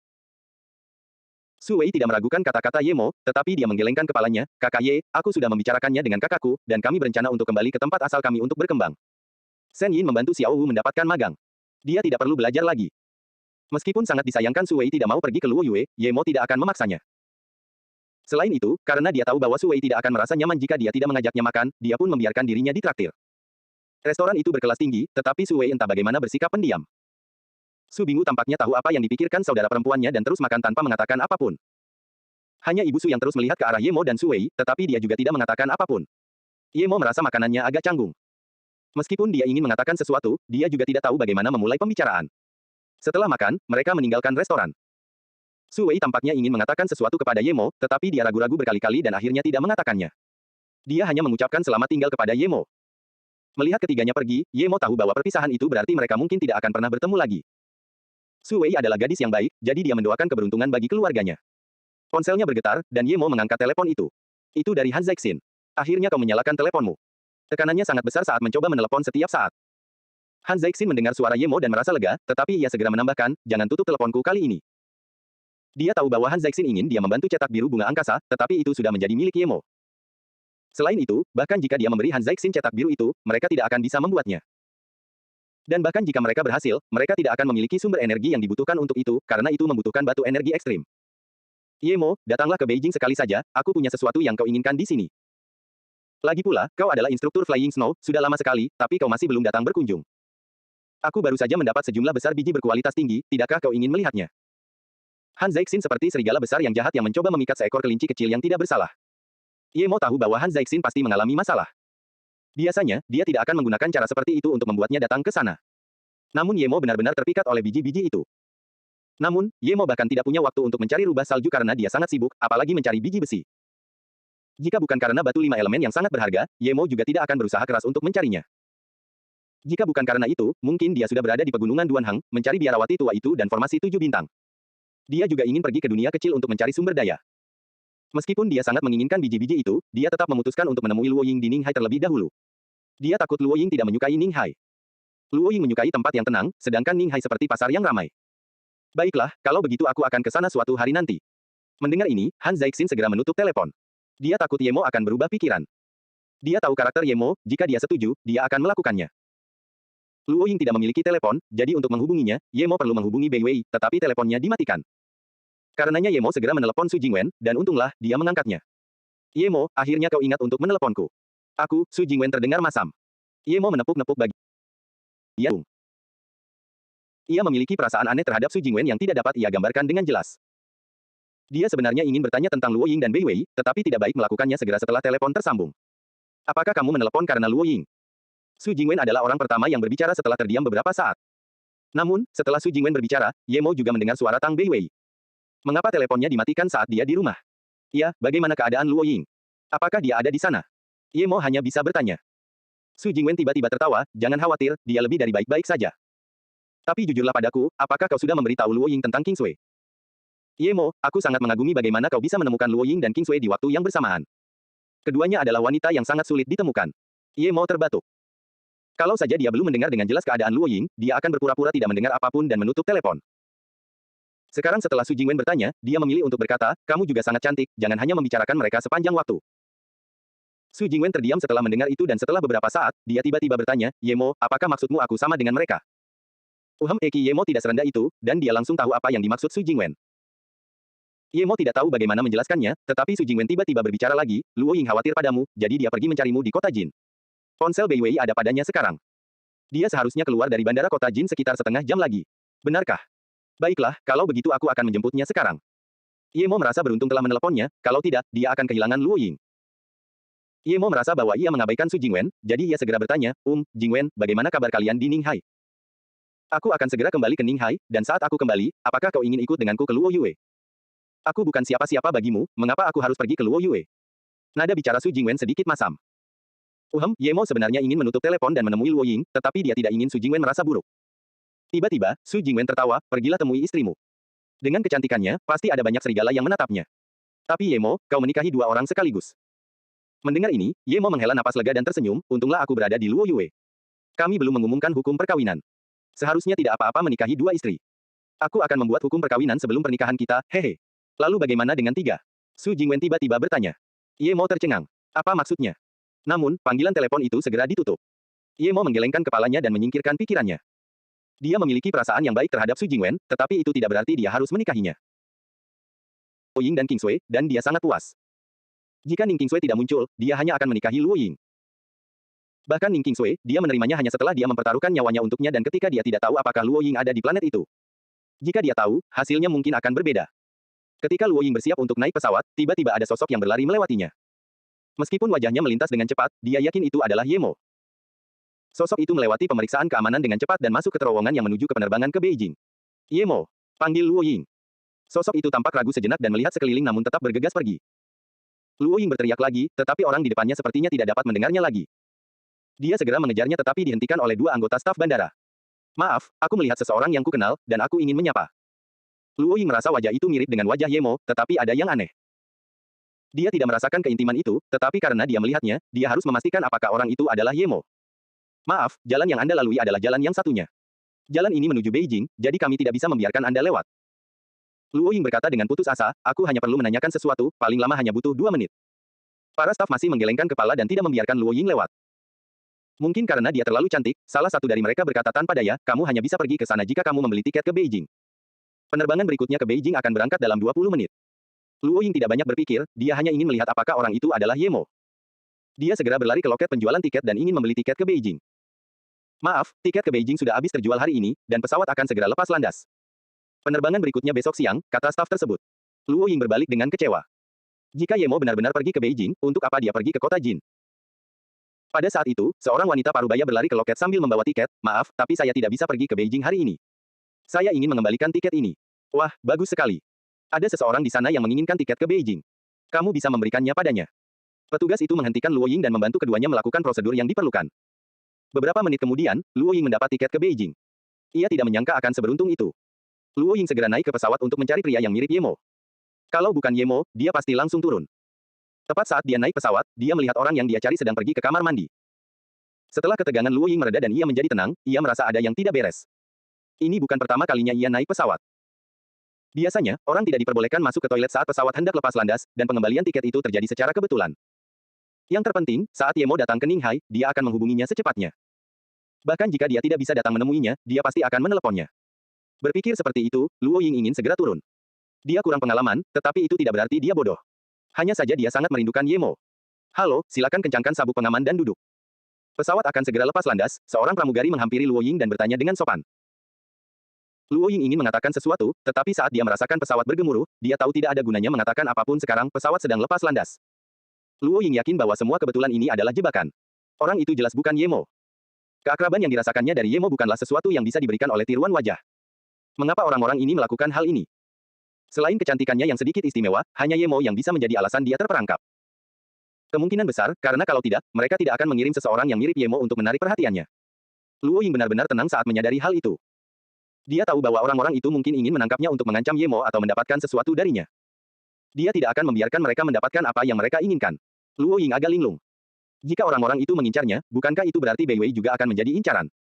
Su Wei tidak meragukan kata-kata Yemo, tetapi dia menggelengkan kepalanya, Kakak Ye, aku sudah membicarakannya dengan kakakku, dan kami berencana untuk kembali ke tempat asal kami untuk berkembang. Sen Yin membantu Xiao Wu mendapatkan magang. Dia tidak perlu belajar lagi. Meskipun sangat disayangkan Su Wei tidak mau pergi ke Luo Yue, Yemo tidak akan memaksanya. Selain itu, karena dia tahu bahwa Su Wei tidak akan merasa nyaman jika dia tidak mengajaknya makan, dia pun membiarkan dirinya ditraktir. Restoran itu berkelas tinggi, tetapi Su Wei entah bagaimana bersikap pendiam. Su Binggu tampaknya tahu apa yang dipikirkan saudara perempuannya dan terus makan tanpa mengatakan apapun. Hanya Ibu Su yang terus melihat ke arah Yemo dan Su Wei, tetapi dia juga tidak mengatakan apapun. Yemo merasa makanannya agak canggung. Meskipun dia ingin mengatakan sesuatu, dia juga tidak tahu bagaimana memulai pembicaraan. Setelah makan, mereka meninggalkan restoran. Su Wei tampaknya ingin mengatakan sesuatu kepada Yemo, tetapi dia ragu-ragu berkali-kali dan akhirnya tidak mengatakannya. Dia hanya mengucapkan selamat tinggal kepada Yemo. Melihat ketiganya pergi, Yemo tahu bahwa perpisahan itu berarti mereka mungkin tidak akan pernah bertemu lagi. Su Wei adalah gadis yang baik, jadi dia mendoakan keberuntungan bagi keluarganya. Ponselnya bergetar, dan Yemo mengangkat telepon itu. Itu dari Han Zexin. Akhirnya kau menyalakan teleponmu. Tekanannya sangat besar saat mencoba menelepon setiap saat. Han Zexin mendengar suara Yemo dan merasa lega, tetapi ia segera menambahkan, jangan tutup teleponku kali ini. Dia tahu bahwa Han Zexin ingin dia membantu cetak biru bunga angkasa, tetapi itu sudah menjadi milik Yemo. Selain itu, bahkan jika dia memberi Han Zexin cetak biru itu, mereka tidak akan bisa membuatnya. Dan bahkan jika mereka berhasil, mereka tidak akan memiliki sumber energi yang dibutuhkan untuk itu, karena itu membutuhkan batu energi ekstrim. Yemo, datanglah ke Beijing sekali saja, aku punya sesuatu yang kau inginkan di sini. Lagi pula, kau adalah instruktur Flying Snow, sudah lama sekali, tapi kau masih belum datang berkunjung. Aku baru saja mendapat sejumlah besar biji berkualitas tinggi, tidakkah kau ingin melihatnya? Han Zexin seperti serigala besar yang jahat yang mencoba memikat seekor kelinci kecil yang tidak bersalah. Yemo tahu bahwa Han Zexin pasti mengalami masalah. Biasanya, dia tidak akan menggunakan cara seperti itu untuk membuatnya datang ke sana. Namun Yemo benar-benar terpikat oleh biji-biji itu. Namun, Yemo bahkan tidak punya waktu untuk mencari rubah salju karena dia sangat sibuk, apalagi mencari biji besi. Jika bukan karena batu 5 elemen yang sangat berharga, Yemo juga tidak akan berusaha keras untuk mencarinya. Jika bukan karena itu, mungkin dia sudah berada di pegunungan Duanhang, mencari biarawati tua itu dan formasi 7 bintang. Dia juga ingin pergi ke dunia kecil untuk mencari sumber daya. Meskipun dia sangat menginginkan biji-biji itu, dia tetap memutuskan untuk menemui Luo Ying di Ninghai terlebih dahulu. Dia takut Luo Ying tidak menyukai Ninghai. Luo Ying menyukai tempat yang tenang, sedangkan Ninghai seperti pasar yang ramai. Baiklah, kalau begitu aku akan ke sana suatu hari nanti. Mendengar ini, Han Zhaixin segera menutup telepon. Dia takut Yemo akan berubah pikiran. Dia tahu karakter Yemo, jika dia setuju, dia akan melakukannya. Luo Ying tidak memiliki telepon, jadi untuk menghubunginya, Yemo perlu menghubungi Bei Wei, tetapi teleponnya dimatikan. Karenanya Yemo segera menelepon Su Jingwen, dan untunglah, dia mengangkatnya. Yemo, akhirnya kau ingat untuk meneleponku. Aku, Su Jingwen terdengar masam. Yemo menepuk-nepuk bagian. Ia memiliki perasaan aneh terhadap Su Jingwen yang tidak dapat ia gambarkan dengan jelas. Dia sebenarnya ingin bertanya tentang Luo Ying dan Bei Wei, tetapi tidak baik melakukannya segera setelah telepon tersambung. Apakah kamu menelepon karena Luo Ying? Su Jingwen adalah orang pertama yang berbicara setelah terdiam beberapa saat. Namun, setelah Su Jingwen berbicara, Yemo juga mendengar suara Tang Bei Wei. Mengapa teleponnya dimatikan saat dia di rumah? Ya, bagaimana keadaan Luo Ying? Apakah dia ada di sana? Yemo hanya bisa bertanya. Su Jingwen tiba-tiba tertawa, jangan khawatir, dia lebih dari baik-baik saja. Tapi jujurlah padaku, apakah kau sudah memberitahu Luo Ying tentang Kingsway? Yemo, aku sangat mengagumi bagaimana kau bisa menemukan Luo Ying dan Kingsway di waktu yang bersamaan. Keduanya adalah wanita yang sangat sulit ditemukan. Yemo terbatuk. Kalau saja dia belum mendengar dengan jelas keadaan Luo Ying, dia akan berpura-pura tidak mendengar apapun dan menutup telepon. Sekarang setelah Su Jingwen bertanya, dia memilih untuk berkata, kamu juga sangat cantik, jangan hanya membicarakan mereka sepanjang waktu. Su Jingwen terdiam setelah mendengar itu dan setelah beberapa saat, dia tiba-tiba bertanya, Yemo, apakah maksudmu aku sama dengan mereka? Eki Yemo tidak serendah itu, dan dia langsung tahu apa yang dimaksud Su Jingwen. Yemo tidak tahu bagaimana menjelaskannya, tetapi Su Jingwen tiba-tiba berbicara lagi, Luo Ying khawatir padamu, jadi dia pergi mencarimu di kota Jin. Ponsel Bei Wei ada padanya sekarang. Dia seharusnya keluar dari bandara kota Jin sekitar setengah jam lagi. Benarkah? Baiklah, kalau begitu aku akan menjemputnya sekarang. Yemo merasa beruntung telah meneleponnya, kalau tidak, dia akan kehilangan Luo Ying. Yemo merasa bahwa ia mengabaikan Su Jingwen, jadi ia segera bertanya, Jingwen, bagaimana kabar kalian di Ninghai? Aku akan segera kembali ke Ninghai, dan saat aku kembali, apakah kau ingin ikut denganku ke Luo Yue? Aku bukan siapa-siapa bagimu, mengapa aku harus pergi ke Luo Yue? Nada bicara Su Jingwen sedikit masam. Yemo sebenarnya ingin menutup telepon dan menemui Luo Ying, tetapi dia tidak ingin Su Jingwen merasa buruk. Tiba-tiba, Su Jingwen tertawa, pergilah temui istrimu. Dengan kecantikannya, pasti ada banyak serigala yang menatapnya. Tapi Yemo, kau menikahi 2 orang sekaligus. Mendengar ini, Yemo menghela napas lega dan tersenyum, untunglah aku berada di Luo Yue. Kami belum mengumumkan hukum perkawinan. Seharusnya tidak apa-apa menikahi 2 istri. Aku akan membuat hukum perkawinan sebelum pernikahan kita, hehe. Lalu bagaimana dengan 3? Su Jingwen tiba-tiba bertanya. Yemo tercengang. Apa maksudnya? Namun, panggilan telepon itu segera ditutup. Yemo menggelengkan kepalanya dan menyingkirkan pikirannya. Dia memiliki perasaan yang baik terhadap Su Jingwen, tetapi itu tidak berarti dia harus menikahinya. Luo Ying dan Kingsway, dan dia sangat puas. Jika Ning Kingsway tidak muncul, dia hanya akan menikahi Luo Ying. Bahkan Ning Kingsway, dia menerimanya hanya setelah dia mempertaruhkan nyawanya untuknya dan ketika dia tidak tahu apakah Luo Ying ada di planet itu. Jika dia tahu, hasilnya mungkin akan berbeda. Ketika Luo Ying bersiap untuk naik pesawat, tiba-tiba ada sosok yang berlari melewatinya. Meskipun wajahnya melintas dengan cepat, dia yakin itu adalah Yemo. Sosok itu melewati pemeriksaan keamanan dengan cepat dan masuk ke terowongan yang menuju ke penerbangan ke Beijing. Yemo, panggil Luo Ying. Sosok itu tampak ragu sejenak dan melihat sekeliling namun tetap bergegas pergi. Luo Ying berteriak lagi, tetapi orang di depannya sepertinya tidak dapat mendengarnya lagi. Dia segera mengejarnya tetapi dihentikan oleh 2 anggota staf bandara. Maaf, aku melihat seseorang yang kukenal, dan aku ingin menyapa. Luo Ying merasa wajah itu mirip dengan wajah Yemo, tetapi ada yang aneh. Dia tidak merasakan keintiman itu, tetapi karena dia melihatnya, dia harus memastikan apakah orang itu adalah Yemo. Maaf, jalan yang Anda lalui adalah jalan yang satunya. Jalan ini menuju Beijing, jadi kami tidak bisa membiarkan Anda lewat. Luo Ying berkata dengan putus asa, aku hanya perlu menanyakan sesuatu, paling lama hanya butuh 2 menit. Para staf masih menggelengkan kepala dan tidak membiarkan Luo Ying lewat. Mungkin karena dia terlalu cantik, salah satu dari mereka berkata tanpa daya, kamu hanya bisa pergi ke sana jika kamu membeli tiket ke Beijing. Penerbangan berikutnya ke Beijing akan berangkat dalam 20 menit. Luo Ying tidak banyak berpikir, dia hanya ingin melihat apakah orang itu adalah Yemo. Dia segera berlari ke loket penjualan tiket dan ingin membeli tiket ke Beijing. Maaf, tiket ke Beijing sudah habis terjual hari ini, dan pesawat akan segera lepas landas. Penerbangan berikutnya besok siang, kata staf tersebut. Luo Ying berbalik dengan kecewa. Jika Yemo benar-benar pergi ke Beijing, untuk apa dia pergi ke kota Jin? Pada saat itu, seorang wanita parubaya berlari ke loket sambil membawa tiket. Maaf, tapi saya tidak bisa pergi ke Beijing hari ini. Saya ingin mengembalikan tiket ini. Wah, bagus sekali. Ada seseorang di sana yang menginginkan tiket ke Beijing. Kamu bisa memberikannya padanya. Petugas itu menghentikan Luo Ying dan membantu keduanya melakukan prosedur yang diperlukan. Beberapa menit kemudian, Luo Ying mendapat tiket ke Beijing. Ia tidak menyangka akan seberuntung itu. Luo Ying segera naik ke pesawat untuk mencari pria yang mirip Yemo. Kalau bukan Yemo, dia pasti langsung turun. Tepat saat dia naik pesawat, dia melihat orang yang dia cari sedang pergi ke kamar mandi. Setelah ketegangan Luo Ying mereda dan ia menjadi tenang, ia merasa ada yang tidak beres. Ini bukan pertama kalinya ia naik pesawat. Biasanya, orang tidak diperbolehkan masuk ke toilet saat pesawat hendak lepas landas, dan pengembalian tiket itu terjadi secara kebetulan. Yang terpenting, saat Yemo datang ke Ninghai, dia akan menghubunginya secepatnya. Bahkan jika dia tidak bisa datang menemuinya, dia pasti akan meneleponnya. Berpikir seperti itu, Luo Ying ingin segera turun. Dia kurang pengalaman, tetapi itu tidak berarti dia bodoh. Hanya saja dia sangat merindukan Yemo. Halo, silakan kencangkan sabuk pengaman dan duduk. Pesawat akan segera lepas landas, seorang pramugari menghampiri Luo Ying dan bertanya dengan sopan. Luo Ying ingin mengatakan sesuatu, tetapi saat dia merasakan pesawat bergemuruh, dia tahu tidak ada gunanya mengatakan apapun sekarang pesawat sedang lepas landas. Luo Ying yakin bahwa semua kebetulan ini adalah jebakan. Orang itu jelas bukan Yemo. Keakraban yang dirasakannya dari Yemo bukanlah sesuatu yang bisa diberikan oleh tiruan wajah. Mengapa orang-orang ini melakukan hal ini? Selain kecantikannya yang sedikit istimewa, hanya Yemo yang bisa menjadi alasan dia terperangkap. Kemungkinan besar, karena kalau tidak, mereka tidak akan mengirim seseorang yang mirip Yemo untuk menarik perhatiannya. Luo Ying benar-benar tenang saat menyadari hal itu. Dia tahu bahwa orang-orang itu mungkin ingin menangkapnya untuk mengancam Yemo atau mendapatkan sesuatu darinya. Dia tidak akan membiarkan mereka mendapatkan apa yang mereka inginkan. Luo Ying agak linglung. Jika orang-orang itu mengincarnya, bukankah itu berarti Bai Wei juga akan menjadi incaran?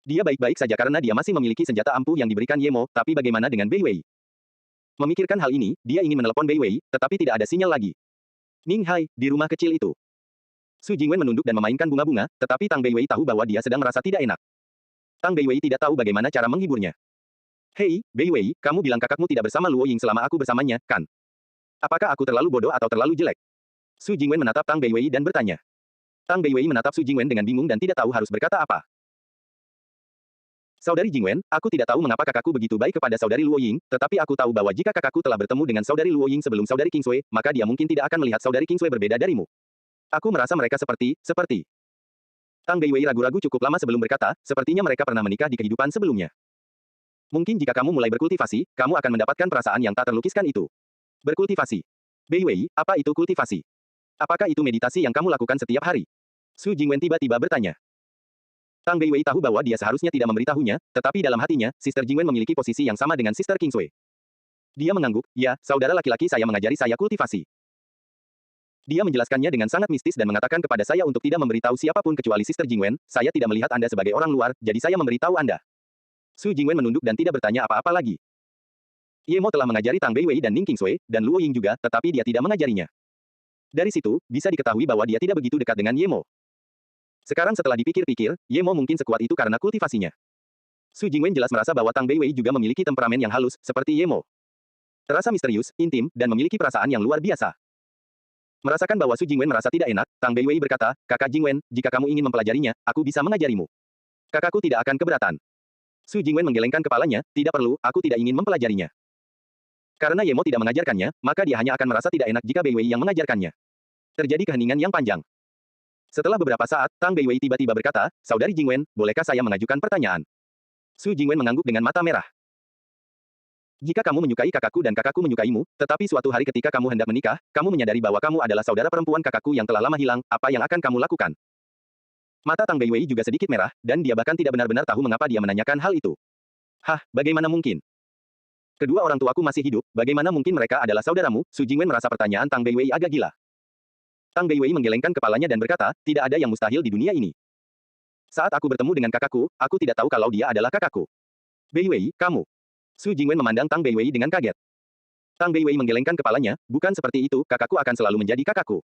Dia baik-baik saja karena dia masih memiliki senjata ampuh yang diberikan Yemo, tapi bagaimana dengan Bai Wei? Memikirkan hal ini, dia ingin menelepon Bai Wei, tetapi tidak ada sinyal lagi. Ninghai, di rumah kecil itu. Su Jingwen menunduk dan memainkan bunga-bunga, tetapi Tang Bai Wei tahu bahwa dia sedang merasa tidak enak. Tang Bai Wei tidak tahu bagaimana cara menghiburnya. Hei, Bai Wei, kamu bilang kakakmu tidak bersama Luo Ying selama aku bersamanya, kan? Apakah aku terlalu bodoh atau terlalu jelek? Su Jingwen menatap Tang Bai Wei dan bertanya. Tang Bai Wei menatap Su Jingwen dengan bingung dan tidak tahu harus berkata apa. Saudari Jingwen, aku tidak tahu mengapa kakakku begitu baik kepada saudari Luo Ying, tetapi aku tahu bahwa jika kakakku telah bertemu dengan saudari Luo Ying sebelum saudari Kingsui, maka dia mungkin tidak akan melihat saudari Kingsui berbeda darimu. Aku merasa mereka seperti. Tang Bai Wei ragu-ragu cukup lama sebelum berkata, sepertinya mereka pernah menikah di kehidupan sebelumnya. Mungkin jika kamu mulai berkultivasi, kamu akan mendapatkan perasaan yang tak terlukiskan itu. Berkultivasi. Bai Wei, apa itu kultivasi? Apakah itu meditasi yang kamu lakukan setiap hari? Su Jingwen tiba-tiba bertanya. Tang Bai Wei tahu bahwa dia seharusnya tidak memberitahunya, tetapi dalam hatinya, Sister Jingwen memiliki posisi yang sama dengan Sister Kingsui. Dia mengangguk, ya, saudara laki-laki saya mengajari saya kultivasi. Dia menjelaskannya dengan sangat mistis dan mengatakan kepada saya untuk tidak memberitahu siapapun kecuali Sister Jingwen, saya tidak melihat Anda sebagai orang luar, jadi saya memberitahu Anda. Su Jingwen menunduk dan tidak bertanya apa-apa lagi. Yemo telah mengajari Tang Bai Wei dan Ning Qingsui, dan Luo Ying juga, tetapi dia tidak mengajarinya. Dari situ, bisa diketahui bahwa dia tidak begitu dekat dengan Yemo. Sekarang setelah dipikir-pikir, Yemo mungkin sekuat itu karena kultivasinya. Su Jingwen jelas merasa bahwa Tang Bai Wei juga memiliki temperamen yang halus, seperti Yemo. Terasa misterius, intim, dan memiliki perasaan yang luar biasa. Merasakan bahwa Su Jingwen merasa tidak enak, Tang Bai Wei berkata, Kakak Jingwen, jika kamu ingin mempelajarinya, aku bisa mengajarimu. Kakakku tidak akan keberatan. Su Jingwen menggelengkan kepalanya, tidak perlu, aku tidak ingin mempelajarinya. Karena Yemo tidak mengajarkannya, maka dia hanya akan merasa tidak enak jika Bai Wei yang mengajarkannya. Terjadi keheningan yang panjang. Setelah beberapa saat, Tang Bai Wei tiba-tiba berkata, Saudari Jingwen, bolehkah saya mengajukan pertanyaan? Su Jingwen mengangguk dengan mata merah. Jika kamu menyukai kakakku dan kakakku menyukaimu, tetapi suatu hari ketika kamu hendak menikah, kamu menyadari bahwa kamu adalah saudara perempuan kakakku yang telah lama hilang, apa yang akan kamu lakukan? Mata Tang Bai Wei juga sedikit merah, dan dia bahkan tidak benar-benar tahu mengapa dia menanyakan hal itu. Hah, bagaimana mungkin? Kedua orang tuaku masih hidup, bagaimana mungkin mereka adalah saudaramu? Su Jingwen merasa pertanyaan Tang Bai Wei agak gila. Tang Bai Wei menggelengkan kepalanya dan berkata, tidak ada yang mustahil di dunia ini. Saat aku bertemu dengan kakakku, aku tidak tahu kalau dia adalah kakakku. Bai Wei, kamu. Su Jingwen memandang Tang Bai Wei dengan kaget. Tang Bai Wei menggelengkan kepalanya, bukan seperti itu, kakakku akan selalu menjadi kakakku.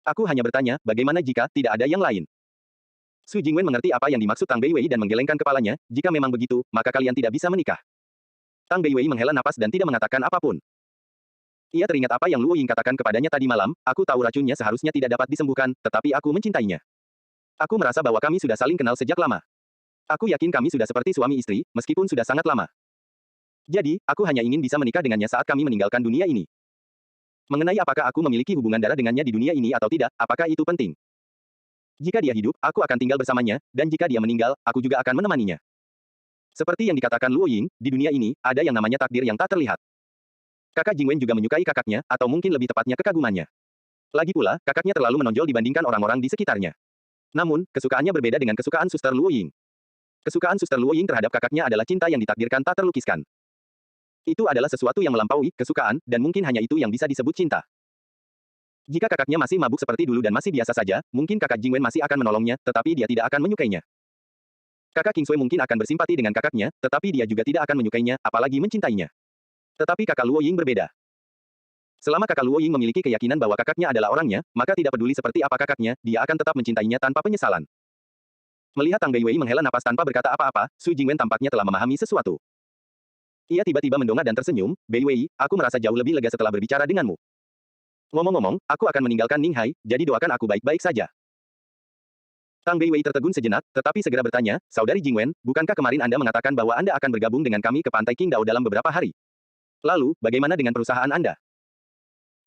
Aku hanya bertanya, bagaimana jika tidak ada yang lain? Su Jingwen mengerti apa yang dimaksud Tang Bai Wei dan menggelengkan kepalanya, jika memang begitu, maka kalian tidak bisa menikah. Tang Bai Wei menghela napas dan tidak mengatakan apapun. Ia teringat apa yang Luo Ying katakan kepadanya tadi malam, aku tahu racunnya seharusnya tidak dapat disembuhkan, tetapi aku mencintainya. Aku merasa bahwa kami sudah saling kenal sejak lama. Aku yakin kami sudah seperti suami istri, meskipun sudah sangat lama. Jadi, aku hanya ingin bisa menikah dengannya saat kami meninggalkan dunia ini. Mengenai apakah aku memiliki hubungan darah dengannya di dunia ini atau tidak, apakah itu penting? Jika dia hidup, aku akan tinggal bersamanya, dan jika dia meninggal, aku juga akan menemaninya. Seperti yang dikatakan Luo Ying, di dunia ini, ada yang namanya takdir yang tak terlihat. Kakak Jingwen juga menyukai kakaknya, atau mungkin lebih tepatnya kekagumannya. Lagi pula, kakaknya terlalu menonjol dibandingkan orang-orang di sekitarnya. Namun, kesukaannya berbeda dengan kesukaan Suster Luo Ying. Kesukaan Suster Luo Ying terhadap kakaknya adalah cinta yang ditakdirkan tak terlukiskan. Itu adalah sesuatu yang melampaui kesukaan, dan mungkin hanya itu yang bisa disebut cinta. Jika kakaknya masih mabuk seperti dulu dan masih biasa saja, mungkin kakak Jingwen masih akan menolongnya, tetapi dia tidak akan menyukainya. Kakak Kingsui mungkin akan bersimpati dengan kakaknya, tetapi dia juga tidak akan menyukainya, apalagi mencintainya. Tetapi kakak Luo Ying berbeda. Selama kakak Luo Ying memiliki keyakinan bahwa kakaknya adalah orangnya, maka tidak peduli seperti apa kakaknya, dia akan tetap mencintainya tanpa penyesalan. Melihat Tang Beiwei menghela napas tanpa berkata apa-apa, Su Jingwen tampaknya telah memahami sesuatu. Ia tiba-tiba mendongak dan tersenyum, Beiwei, aku merasa jauh lebih lega setelah berbicara denganmu. Ngomong-ngomong, aku akan meninggalkan Ninghai, jadi doakan aku baik-baik saja. Tang Beiwei tertegun sejenak, tetapi segera bertanya, Saudari Jingwen, bukankah kemarin Anda mengatakan bahwa Anda akan bergabung dengan kami ke pantai Qingdao dalam beberapa hari? Lalu, bagaimana dengan perusahaan Anda?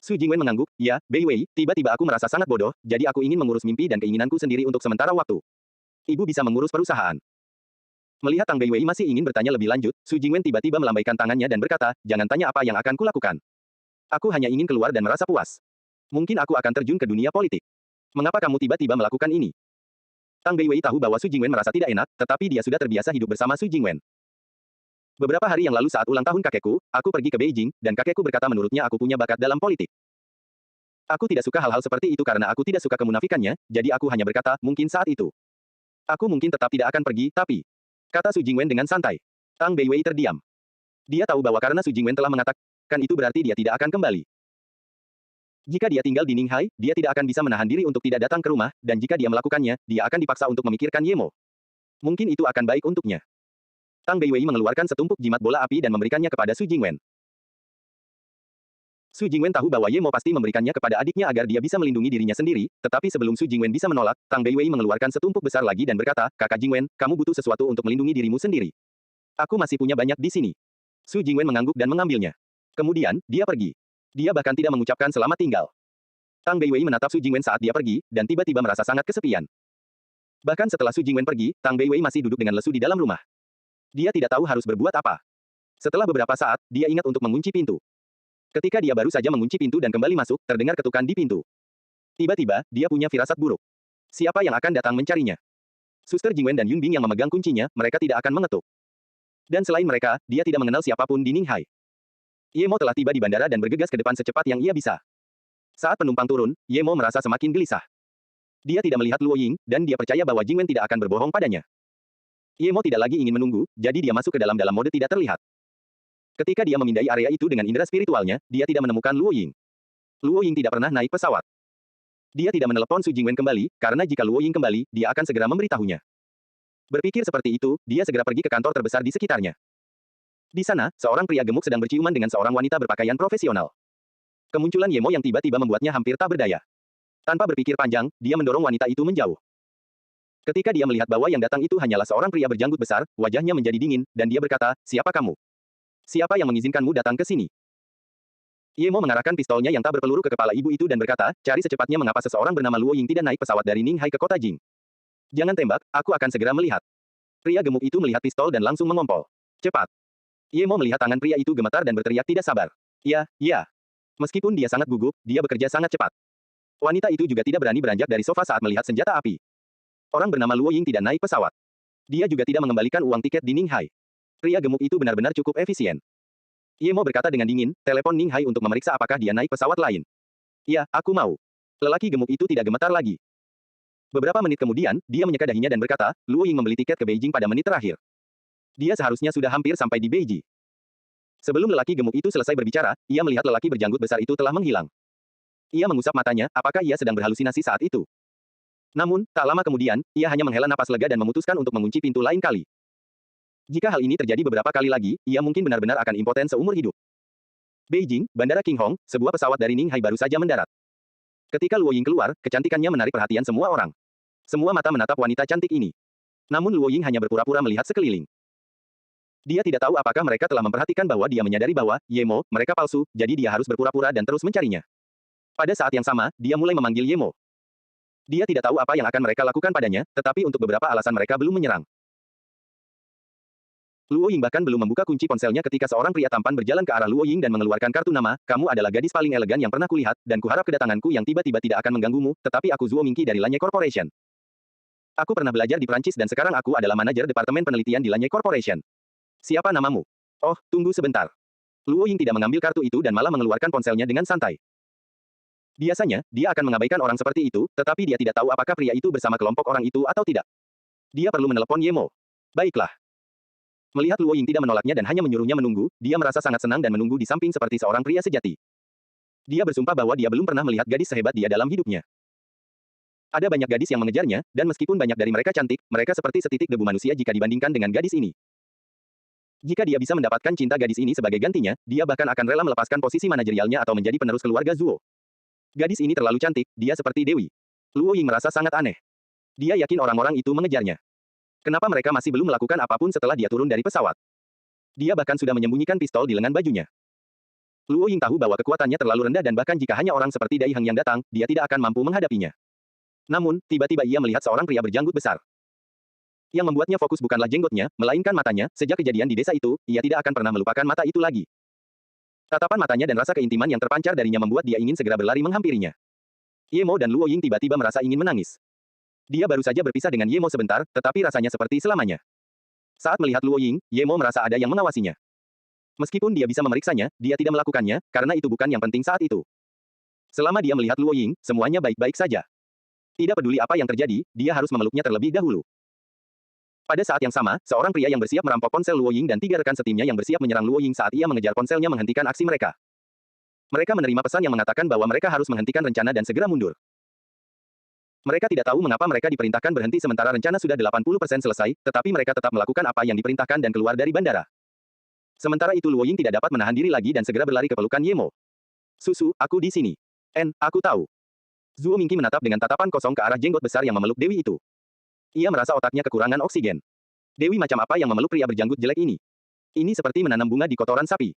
Su Jingwen mengangguk, ya, Beiwei, tiba-tiba aku merasa sangat bodoh, jadi aku ingin mengurus mimpi dan keinginanku sendiri untuk sementara waktu. Ibu bisa mengurus perusahaan. Melihat Tang Beiwei masih ingin bertanya lebih lanjut, Su Jingwen tiba-tiba melambaikan tangannya dan berkata, jangan tanya apa yang akan kulakukan. Aku hanya ingin keluar dan merasa puas. Mungkin aku akan terjun ke dunia politik. Mengapa kamu tiba-tiba melakukan ini? Tang Beiwei tahu bahwa Su Jingwen merasa tidak enak, tetapi dia sudah terbiasa hidup bersama Su Jingwen. Beberapa hari yang lalu saat ulang tahun kakekku, aku pergi ke Beijing, dan kakekku berkata menurutnya aku punya bakat dalam politik. Aku tidak suka hal-hal seperti itu karena aku tidak suka kemunafikannya, jadi aku hanya berkata, mungkin saat itu. Aku mungkin tetap tidak akan pergi, tapi... Kata Su Jingwen dengan santai. Tang Beiwei terdiam. Dia tahu bahwa karena Su Jingwen telah mengatakan itu berarti dia tidak akan kembali. Jika dia tinggal di Ninghai, dia tidak akan bisa menahan diri untuk tidak datang ke rumah, dan jika dia melakukannya, dia akan dipaksa untuk memikirkan Yemo. Mungkin itu akan baik untuknya. Tang Beiwei mengeluarkan setumpuk jimat bola api dan memberikannya kepada Su Jingwen. Su Jingwen tahu bahwa Yemo pasti memberikannya kepada adiknya agar dia bisa melindungi dirinya sendiri, tetapi sebelum Su Jingwen bisa menolak, Tang Beiwei mengeluarkan setumpuk besar lagi dan berkata, Kakak Jingwen, kamu butuh sesuatu untuk melindungi dirimu sendiri. Aku masih punya banyak di sini. Su Jingwen mengangguk dan mengambilnya. Kemudian, dia pergi. Dia bahkan tidak mengucapkan selamat tinggal. Tang Beiwei menatap Su Jingwen saat dia pergi, dan tiba-tiba merasa sangat kesepian. Bahkan setelah Su Jingwen pergi, Tang Beiwei masih duduk dengan lesu di dalam rumah. Dia tidak tahu harus berbuat apa. Setelah beberapa saat, dia ingat untuk mengunci pintu. Ketika dia baru saja mengunci pintu dan kembali masuk, terdengar ketukan di pintu. Tiba-tiba, dia punya firasat buruk. Siapa yang akan datang mencarinya? Suster Jingwen dan Yun Bing yang memegang kuncinya, mereka tidak akan mengetuk. Dan selain mereka, dia tidak mengenal siapapun di Ninghai. Yemo telah tiba di bandara dan bergegas ke depan secepat yang ia bisa. Saat penumpang turun, Yemo merasa semakin gelisah. Dia tidak melihat Luo Ying, dan dia percaya bahwa Jingwen tidak akan berbohong padanya. Yemo tidak lagi ingin menunggu, jadi dia masuk ke dalam mode tidak terlihat. Ketika dia memindai area itu dengan indera spiritualnya, dia tidak menemukan Luo Ying. Luo Ying tidak pernah naik pesawat. Dia tidak menelepon Su Jingwen kembali, karena jika Luo Ying kembali, dia akan segera memberitahunya. Berpikir seperti itu, dia segera pergi ke kantor terbesar di sekitarnya. Di sana, seorang pria gemuk sedang berciuman dengan seorang wanita berpakaian profesional. Kemunculan Yemo yang tiba-tiba membuatnya hampir tak berdaya. Tanpa berpikir panjang, dia mendorong wanita itu menjauh. Ketika dia melihat bahwa yang datang itu hanyalah seorang pria berjanggut besar, wajahnya menjadi dingin, dan dia berkata, siapa kamu? Siapa yang mengizinkanmu datang ke sini? Yemo mengarahkan pistolnya yang tak berpeluru ke kepala ibu itu dan berkata, cari secepatnya mengapa seseorang bernama Luo Ying tidak naik pesawat dari Ninghai ke kota Jing. Jangan tembak, aku akan segera melihat. Pria gemuk itu melihat pistol dan langsung mengompol. Cepat. Yemo melihat tangan pria itu gemetar dan berteriak tidak sabar. Ya, ya. Meskipun dia sangat gugup, dia bekerja sangat cepat. Wanita itu juga tidak berani beranjak dari sofa saat melihat senjata api. Orang bernama Luo Ying tidak naik pesawat. Dia juga tidak mengembalikan uang tiket di Ninghai. Pria gemuk itu benar-benar cukup efisien. Yemo berkata dengan dingin, telepon Ninghai untuk memeriksa apakah dia naik pesawat lain. Ya, aku mau. Lelaki gemuk itu tidak gemetar lagi. Beberapa menit kemudian, dia menyeka dahinya dan berkata, Luo Ying membeli tiket ke Beijing pada menit terakhir. Dia seharusnya sudah hampir sampai di Beijing. Sebelum lelaki gemuk itu selesai berbicara, ia melihat lelaki berjanggut besar itu telah menghilang. Ia mengusap matanya, apakah ia sedang berhalusinasi saat itu? Namun, tak lama kemudian, ia hanya menghela napas lega dan memutuskan untuk mengunci pintu lain kali. Jika hal ini terjadi beberapa kali lagi, ia mungkin benar-benar akan impoten seumur hidup. Beijing, Bandara King Hong, sebuah pesawat dari Ninghai baru saja mendarat. Ketika Luo Ying keluar, kecantikannya menarik perhatian semua orang. Semua mata menatap wanita cantik ini. Namun Luo Ying hanya berpura-pura melihat sekeliling. Dia tidak tahu apakah mereka telah memperhatikan bahwa dia menyadari bahwa, Yemo, mereka palsu, jadi dia harus berpura-pura dan terus mencarinya. Pada saat yang sama, dia mulai memanggil Yemo. Dia tidak tahu apa yang akan mereka lakukan padanya, tetapi untuk beberapa alasan mereka belum menyerang. Luo Ying bahkan belum membuka kunci ponselnya ketika seorang pria tampan berjalan ke arah Luo Ying dan mengeluarkan kartu nama, "Kamu adalah gadis paling elegan yang pernah kulihat, dan kuharap kedatanganku yang tiba-tiba tidak akan mengganggumu, tetapi aku Zuo Mingqi dari Lanye Corporation. Aku pernah belajar di Prancis dan sekarang aku adalah manajer departemen penelitian di Lanye Corporation. Siapa namamu?" "Oh, tunggu sebentar." Luo Ying tidak mengambil kartu itu dan malah mengeluarkan ponselnya dengan santai. Biasanya, dia akan mengabaikan orang seperti itu, tetapi dia tidak tahu apakah pria itu bersama kelompok orang itu atau tidak. Dia perlu menelepon Yemo. Baiklah. Melihat Luo Ying tidak menolaknya dan hanya menyuruhnya menunggu, dia merasa sangat senang dan menunggu di samping seperti seorang pria sejati. Dia bersumpah bahwa dia belum pernah melihat gadis sehebat dia dalam hidupnya. Ada banyak gadis yang mengejarnya, dan meskipun banyak dari mereka cantik, mereka seperti setitik debu manusia jika dibandingkan dengan gadis ini. Jika dia bisa mendapatkan cinta gadis ini sebagai gantinya, dia bahkan akan rela melepaskan posisi manajerialnya atau menjadi penerus keluarga Zuo. Gadis ini terlalu cantik, dia seperti dewi. Luo Ying merasa sangat aneh. Dia yakin orang-orang itu mengejarnya. Kenapa mereka masih belum melakukan apapun setelah dia turun dari pesawat? Dia bahkan sudah menyembunyikan pistol di lengan bajunya. Luo Ying tahu bahwa kekuatannya terlalu rendah dan bahkan jika hanya orang seperti Dai Heng yang datang, dia tidak akan mampu menghadapinya. Namun, tiba-tiba ia melihat seorang pria berjanggut besar. Yang membuatnya fokus bukanlah jenggotnya, melainkan matanya. Sejak kejadian di desa itu, ia tidak akan pernah melupakan mata itu lagi. Tatapan matanya dan rasa keintiman yang terpancar darinya membuat dia ingin segera berlari menghampirinya. Yemo dan Luo Ying tiba-tiba merasa ingin menangis. Dia baru saja berpisah dengan Yemo sebentar, tetapi rasanya seperti selamanya. Saat melihat Luo Ying, Yemo merasa ada yang mengawasinya. Meskipun dia bisa memeriksanya, dia tidak melakukannya, karena itu bukan yang penting saat itu. Selama dia melihat Luo Ying, semuanya baik-baik saja. Tidak peduli apa yang terjadi, dia harus memeluknya terlebih dahulu. Pada saat yang sama, seorang pria yang bersiap merampok ponsel Luo Ying dan 3 rekan setimnya yang bersiap menyerang Luo Ying saat ia mengejar ponselnya menghentikan aksi mereka. Mereka menerima pesan yang mengatakan bahwa mereka harus menghentikan rencana dan segera mundur. Mereka tidak tahu mengapa mereka diperintahkan berhenti sementara rencana sudah 80% selesai, tetapi mereka tetap melakukan apa yang diperintahkan dan keluar dari bandara. Sementara itu Luo Ying tidak dapat menahan diri lagi dan segera berlari ke pelukan Yemo. "Susu, aku di sini. Aku tahu." Zuo Mingqi menatap dengan tatapan kosong ke arah jenggot besar yang memeluk Dewi itu. Ia merasa otaknya kekurangan oksigen. Dewi macam apa yang memeluk pria berjanggut jelek ini? Ini seperti menanam bunga di kotoran sapi.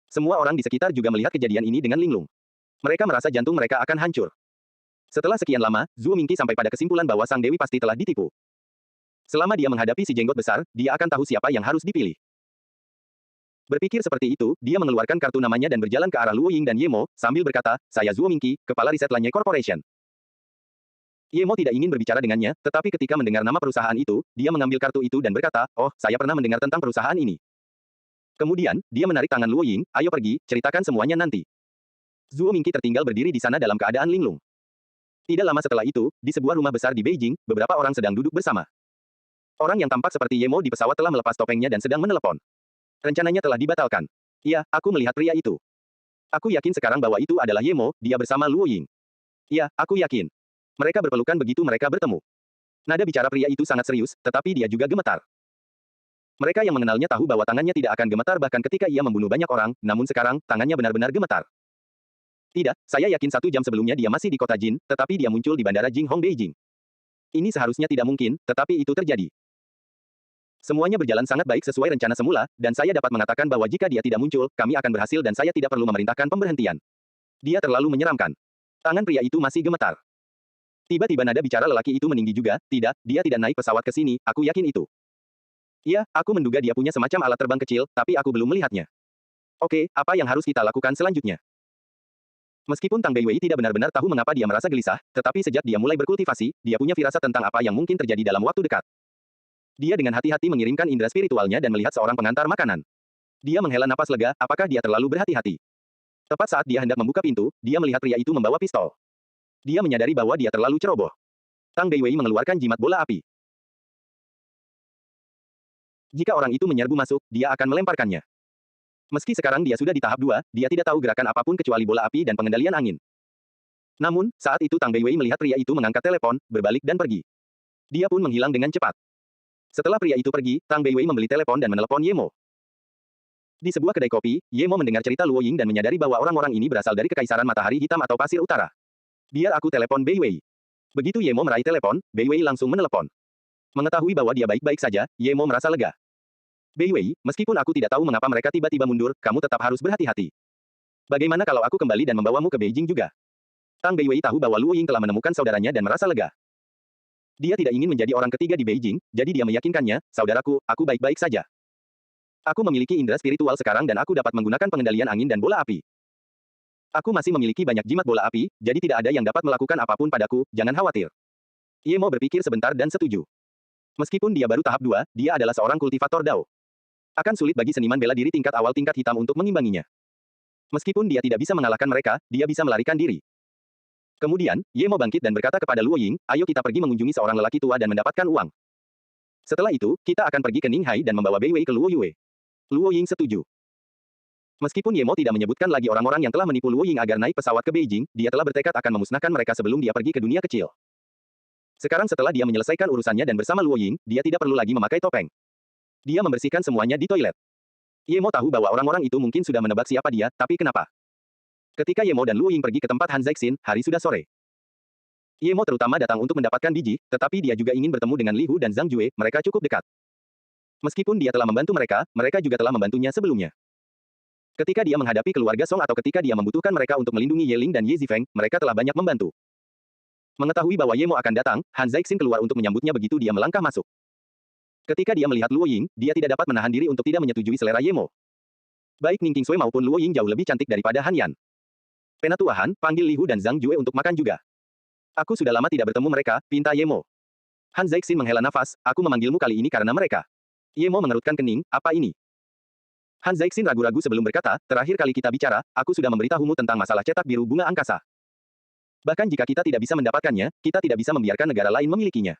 Semua orang di sekitar juga melihat kejadian ini dengan linglung. Mereka merasa jantung mereka akan hancur. Setelah sekian lama, Zuo Mingqi sampai pada kesimpulan bahwa sang Dewi pasti telah ditipu. Selama dia menghadapi si jenggot besar, dia akan tahu siapa yang harus dipilih. Berpikir seperti itu, dia mengeluarkan kartu namanya dan berjalan ke arah Luo Ying dan Yemo, sambil berkata, "Saya Zuo Mingqi, kepala riset Lanye Corporation." Yemo tidak ingin berbicara dengannya, tetapi ketika mendengar nama perusahaan itu, dia mengambil kartu itu dan berkata, "Oh, saya pernah mendengar tentang perusahaan ini." Kemudian, dia menarik tangan Luo Ying, "Ayo pergi, ceritakan semuanya nanti." Zuo Mingqi tertinggal berdiri di sana dalam keadaan linglung. Tidak lama setelah itu, di sebuah rumah besar di Beijing, beberapa orang sedang duduk bersama. Orang yang tampak seperti Yemo di pesawat telah melepas topengnya dan sedang menelepon. Rencananya telah dibatalkan. "Ya, aku melihat pria itu. Aku yakin sekarang bahwa itu adalah Yemo, dia bersama Luo Ying." "Ya, aku yakin." Mereka berpelukan begitu mereka bertemu. Nada bicara pria itu sangat serius, tetapi dia juga gemetar. Mereka yang mengenalnya tahu bahwa tangannya tidak akan gemetar bahkan ketika ia membunuh banyak orang, namun sekarang, tangannya benar-benar gemetar. "Tidak, saya yakin 1 jam sebelumnya dia masih di kota Jin, tetapi dia muncul di bandara Jinghong Beijing. Ini seharusnya tidak mungkin, tetapi itu terjadi. Semuanya berjalan sangat baik sesuai rencana semula, dan saya dapat mengatakan bahwa jika dia tidak muncul, kami akan berhasil dan saya tidak perlu memerintahkan pemberhentian. Dia terlalu menyeramkan." Tangan pria itu masih gemetar. Tiba-tiba nada bicara lelaki itu meninggi juga, "Tidak, dia tidak naik pesawat ke sini, aku yakin itu. Ya, aku menduga dia punya semacam alat terbang kecil, tapi aku belum melihatnya. Oke, apa yang harus kita lakukan selanjutnya?" Meskipun Tang Beiwei tidak benar-benar tahu mengapa dia merasa gelisah, tetapi sejak dia mulai berkultivasi, dia punya firasat tentang apa yang mungkin terjadi dalam waktu dekat. Dia dengan hati-hati mengirimkan indera spiritualnya dan melihat seorang pengantar makanan. Dia menghela napas lega, apakah dia terlalu berhati-hati? Tepat saat dia hendak membuka pintu, dia melihat pria itu membawa pistol. Dia menyadari bahwa dia terlalu ceroboh. Tang Beiwei mengeluarkan jimat bola api. Jika orang itu menyerbu masuk, dia akan melemparkannya. Meski sekarang dia sudah di tahap 2, dia tidak tahu gerakan apapun kecuali bola api dan pengendalian angin. Namun, saat itu Tang Beiwei melihat pria itu mengangkat telepon, berbalik dan pergi. Dia pun menghilang dengan cepat. Setelah pria itu pergi, Tang Beiwei membeli telepon dan menelepon Yemo. Di sebuah kedai kopi, Yemo mendengar cerita Luo Ying dan menyadari bahwa orang-orang ini berasal dari Kekaisaran Matahari Hitam atau Pasir Utara. "Biar aku telepon Beiwei." Begitu Yemo meraih telepon, Beiwei langsung menelepon. Mengetahui bahwa dia baik-baik saja, Yemo merasa lega. "Beiwei, meskipun aku tidak tahu mengapa mereka tiba-tiba mundur, kamu tetap harus berhati-hati. Bagaimana kalau aku kembali dan membawamu ke Beijing juga?" Tang Beiwei tahu bahwa Luo Ying telah menemukan saudaranya dan merasa lega. Dia tidak ingin menjadi orang ketiga di Beijing, jadi dia meyakinkannya, saudaraku, aku baik-baik saja. Aku memiliki indera spiritual sekarang dan aku dapat menggunakan pengendalian angin dan bola api. Aku masih memiliki banyak jimat bola api, jadi tidak ada yang dapat melakukan apapun padaku, jangan khawatir. Ye Mo berpikir sebentar dan setuju. Meskipun dia baru tahap 2, dia adalah seorang kultivator Dao. Akan sulit bagi seniman bela diri tingkat awal tingkat hitam untuk mengimbanginya. Meskipun dia tidak bisa mengalahkan mereka, dia bisa melarikan diri. Kemudian, Ye Mo bangkit dan berkata kepada Luo Ying, ayo kita pergi mengunjungi seorang lelaki tua dan mendapatkan uang. Setelah itu, kita akan pergi ke Ninghai dan membawa Beiwei ke Luo Yue. Luo Ying setuju. Meskipun Ye Mo tidak menyebutkan lagi orang-orang yang telah menipu Luo Ying agar naik pesawat ke Beijing, dia telah bertekad akan memusnahkan mereka sebelum dia pergi ke dunia kecil. Sekarang setelah dia menyelesaikan urusannya dan bersama Luo Ying, dia tidak perlu lagi memakai topeng. Dia membersihkan semuanya di toilet. Ye Mo tahu bahwa orang-orang itu mungkin sudah menebak siapa dia, tapi kenapa? Ketika Ye Mo dan Luo Ying pergi ke tempat Han Zhaixin, hari sudah sore. Ye Mo terutama datang untuk mendapatkan biji, tetapi dia juga ingin bertemu dengan Li Hu dan Zhang Jue, mereka cukup dekat. Meskipun dia telah membantu mereka, mereka juga telah membantunya sebelumnya. Ketika dia menghadapi keluarga Song atau ketika dia membutuhkan mereka untuk melindungi Ye Ling dan Ye Zifeng, mereka telah banyak membantu. Mengetahui bahwa Ye Mo akan datang, Han Zhaixin keluar untuk menyambutnya begitu dia melangkah masuk. Ketika dia melihat Luo Ying, dia tidak dapat menahan diri untuk tidak menyetujui selera Ye Mo. Baik Ning Qingsui maupun Luo Ying jauh lebih cantik daripada Han Yan. Penatua Han, panggil Li Hu dan Zhang Jue untuk makan juga. Aku sudah lama tidak bertemu mereka, pinta Ye Mo. Han Zhaixin menghela nafas, aku memanggilmu kali ini karena mereka. Ye Mo mengerutkan kening, apa ini? Han Zhaixin ragu-ragu sebelum berkata, terakhir kali kita bicara, aku sudah memberitahumu tentang masalah cetak biru bunga angkasa. Bahkan jika kita tidak bisa mendapatkannya, kita tidak bisa membiarkan negara lain memilikinya.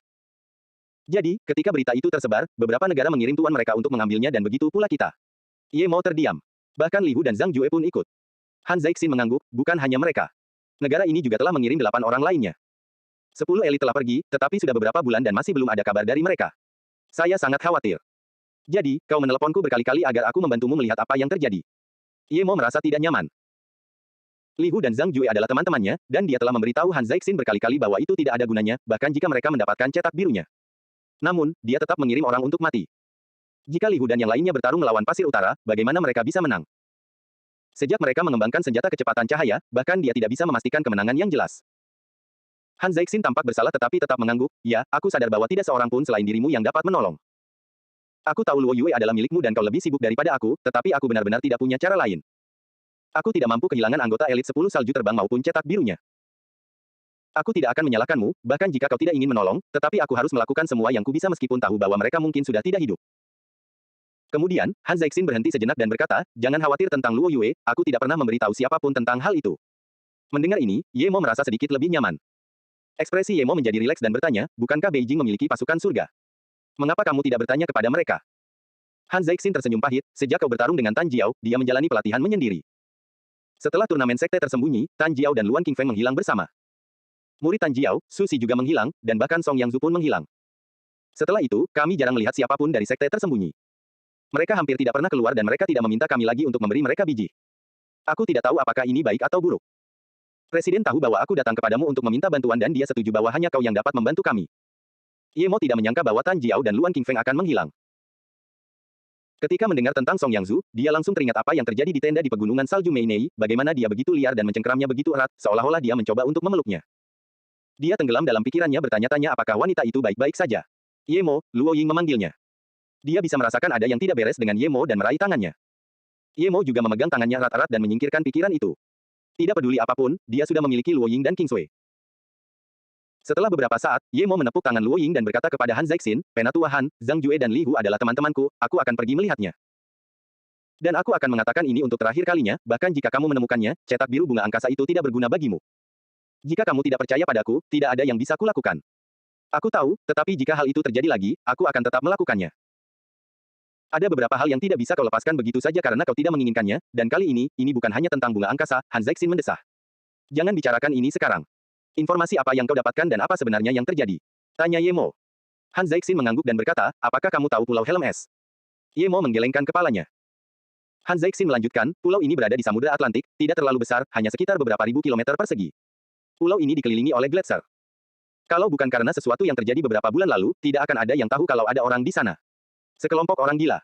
Jadi, ketika berita itu tersebar, beberapa negara mengirim tuan mereka untuk mengambilnya dan begitu pula kita. Ye Mo terdiam. Bahkan Li Hu dan Zhang Jue pun ikut. Han Zhaixin mengangguk, bukan hanya mereka. Negara ini juga telah mengirim 8 orang lainnya. 10 elit telah pergi, tetapi sudah beberapa bulan dan masih belum ada kabar dari mereka. Saya sangat khawatir. Jadi, kau meneleponku berkali-kali agar aku membantumu melihat apa yang terjadi. Ye Mo merasa tidak nyaman. Li Hu dan Zhang Jue adalah teman-temannya, dan dia telah memberitahu Han Zhaixin berkali-kali bahwa itu tidak ada gunanya, bahkan jika mereka mendapatkan cetak birunya. Namun, dia tetap mengirim orang untuk mati. Jika Li Hu dan yang lainnya bertarung melawan Pasir Utara, bagaimana mereka bisa menang? Sejak mereka mengembangkan senjata kecepatan cahaya, bahkan dia tidak bisa memastikan kemenangan yang jelas. Han Zhaixin tampak bersalah tetapi tetap mengangguk, ya, aku sadar bahwa tidak seorang pun selain dirimu yang dapat menolong. Aku tahu Luo Yue adalah milikmu dan kau lebih sibuk daripada aku, tetapi aku benar-benar tidak punya cara lain. Aku tidak mampu kehilangan anggota elit 10 salju terbang maupun cetak birunya. Aku tidak akan menyalahkanmu, bahkan jika kau tidak ingin menolong, tetapi aku harus melakukan semua yang kubisa meskipun tahu bahwa mereka mungkin sudah tidak hidup. Kemudian, Han Zhaixin berhenti sejenak dan berkata, jangan khawatir tentang Luo Yue, aku tidak pernah memberitahu siapapun tentang hal itu. Mendengar ini, Ye Mo merasa sedikit lebih nyaman. Ekspresi Ye Mo menjadi rileks dan bertanya, bukankah Beijing memiliki pasukan surga? Mengapa kamu tidak bertanya kepada mereka? Han Zhaixin tersenyum pahit, sejak kau bertarung dengan Tan Jiao, dia menjalani pelatihan menyendiri. Setelah turnamen sekte tersembunyi, Tan Jiao dan Luan Qingfeng menghilang bersama. Murid Tan Jiao, Su Si juga menghilang, dan bahkan Song Yangzu pun menghilang. Setelah itu, kami jarang melihat siapapun dari sekte tersembunyi. Mereka hampir tidak pernah keluar dan mereka tidak meminta kami lagi untuk memberi mereka biji. Aku tidak tahu apakah ini baik atau buruk. Presiden tahu bahwa aku datang kepadamu untuk meminta bantuan dan dia setuju bahwa hanya kau yang dapat membantu kami. Ye Mo tidak menyangka bahwa Tan Jiao dan Luan Qingfeng akan menghilang. Ketika mendengar tentang Song Yangzu, dia langsung teringat apa yang terjadi di tenda di pegunungan salju Meinei, bagaimana dia begitu liar dan mencengkeramnya begitu erat, seolah-olah dia mencoba untuk memeluknya. Dia tenggelam dalam pikirannya bertanya-tanya apakah wanita itu baik-baik saja. Ye Mo, Luo Ying memanggilnya. Dia bisa merasakan ada yang tidak beres dengan Ye Mo dan meraih tangannya. Ye Mo juga memegang tangannya erat-erat dan menyingkirkan pikiran itu. Tidak peduli apapun, dia sudah memiliki Luo Ying dan Qingsui. Setelah beberapa saat, Ye Mo menepuk tangan Luo Ying dan berkata kepada Han Zhaixin, Penatua Han, Zhang Jue dan Li Hu adalah teman-temanku, aku akan pergi melihatnya. Dan aku akan mengatakan ini untuk terakhir kalinya, bahkan jika kamu menemukannya, cetak biru bunga angkasa itu tidak berguna bagimu. Jika kamu tidak percaya padaku, tidak ada yang bisa kulakukan. Aku tahu, tetapi jika hal itu terjadi lagi, aku akan tetap melakukannya. Ada beberapa hal yang tidak bisa kau lepaskan begitu saja karena kau tidak menginginkannya, dan kali ini bukan hanya tentang bunga angkasa, Han Zhaixin mendesah. Jangan bicarakan ini sekarang. Informasi apa yang kau dapatkan dan apa sebenarnya yang terjadi? Tanya Ye Mo. Han Zhaixin mengangguk dan berkata, apakah kamu tahu Pulau Helm Es? Ye Mo menggelengkan kepalanya. Han Zhaixin melanjutkan, pulau ini berada di Samudra Atlantik, tidak terlalu besar, hanya sekitar beberapa ribu kilometer persegi. Pulau ini dikelilingi oleh gletser. Kalau bukan karena sesuatu yang terjadi beberapa bulan lalu, tidak akan ada yang tahu kalau ada orang di sana. Sekelompok orang gila.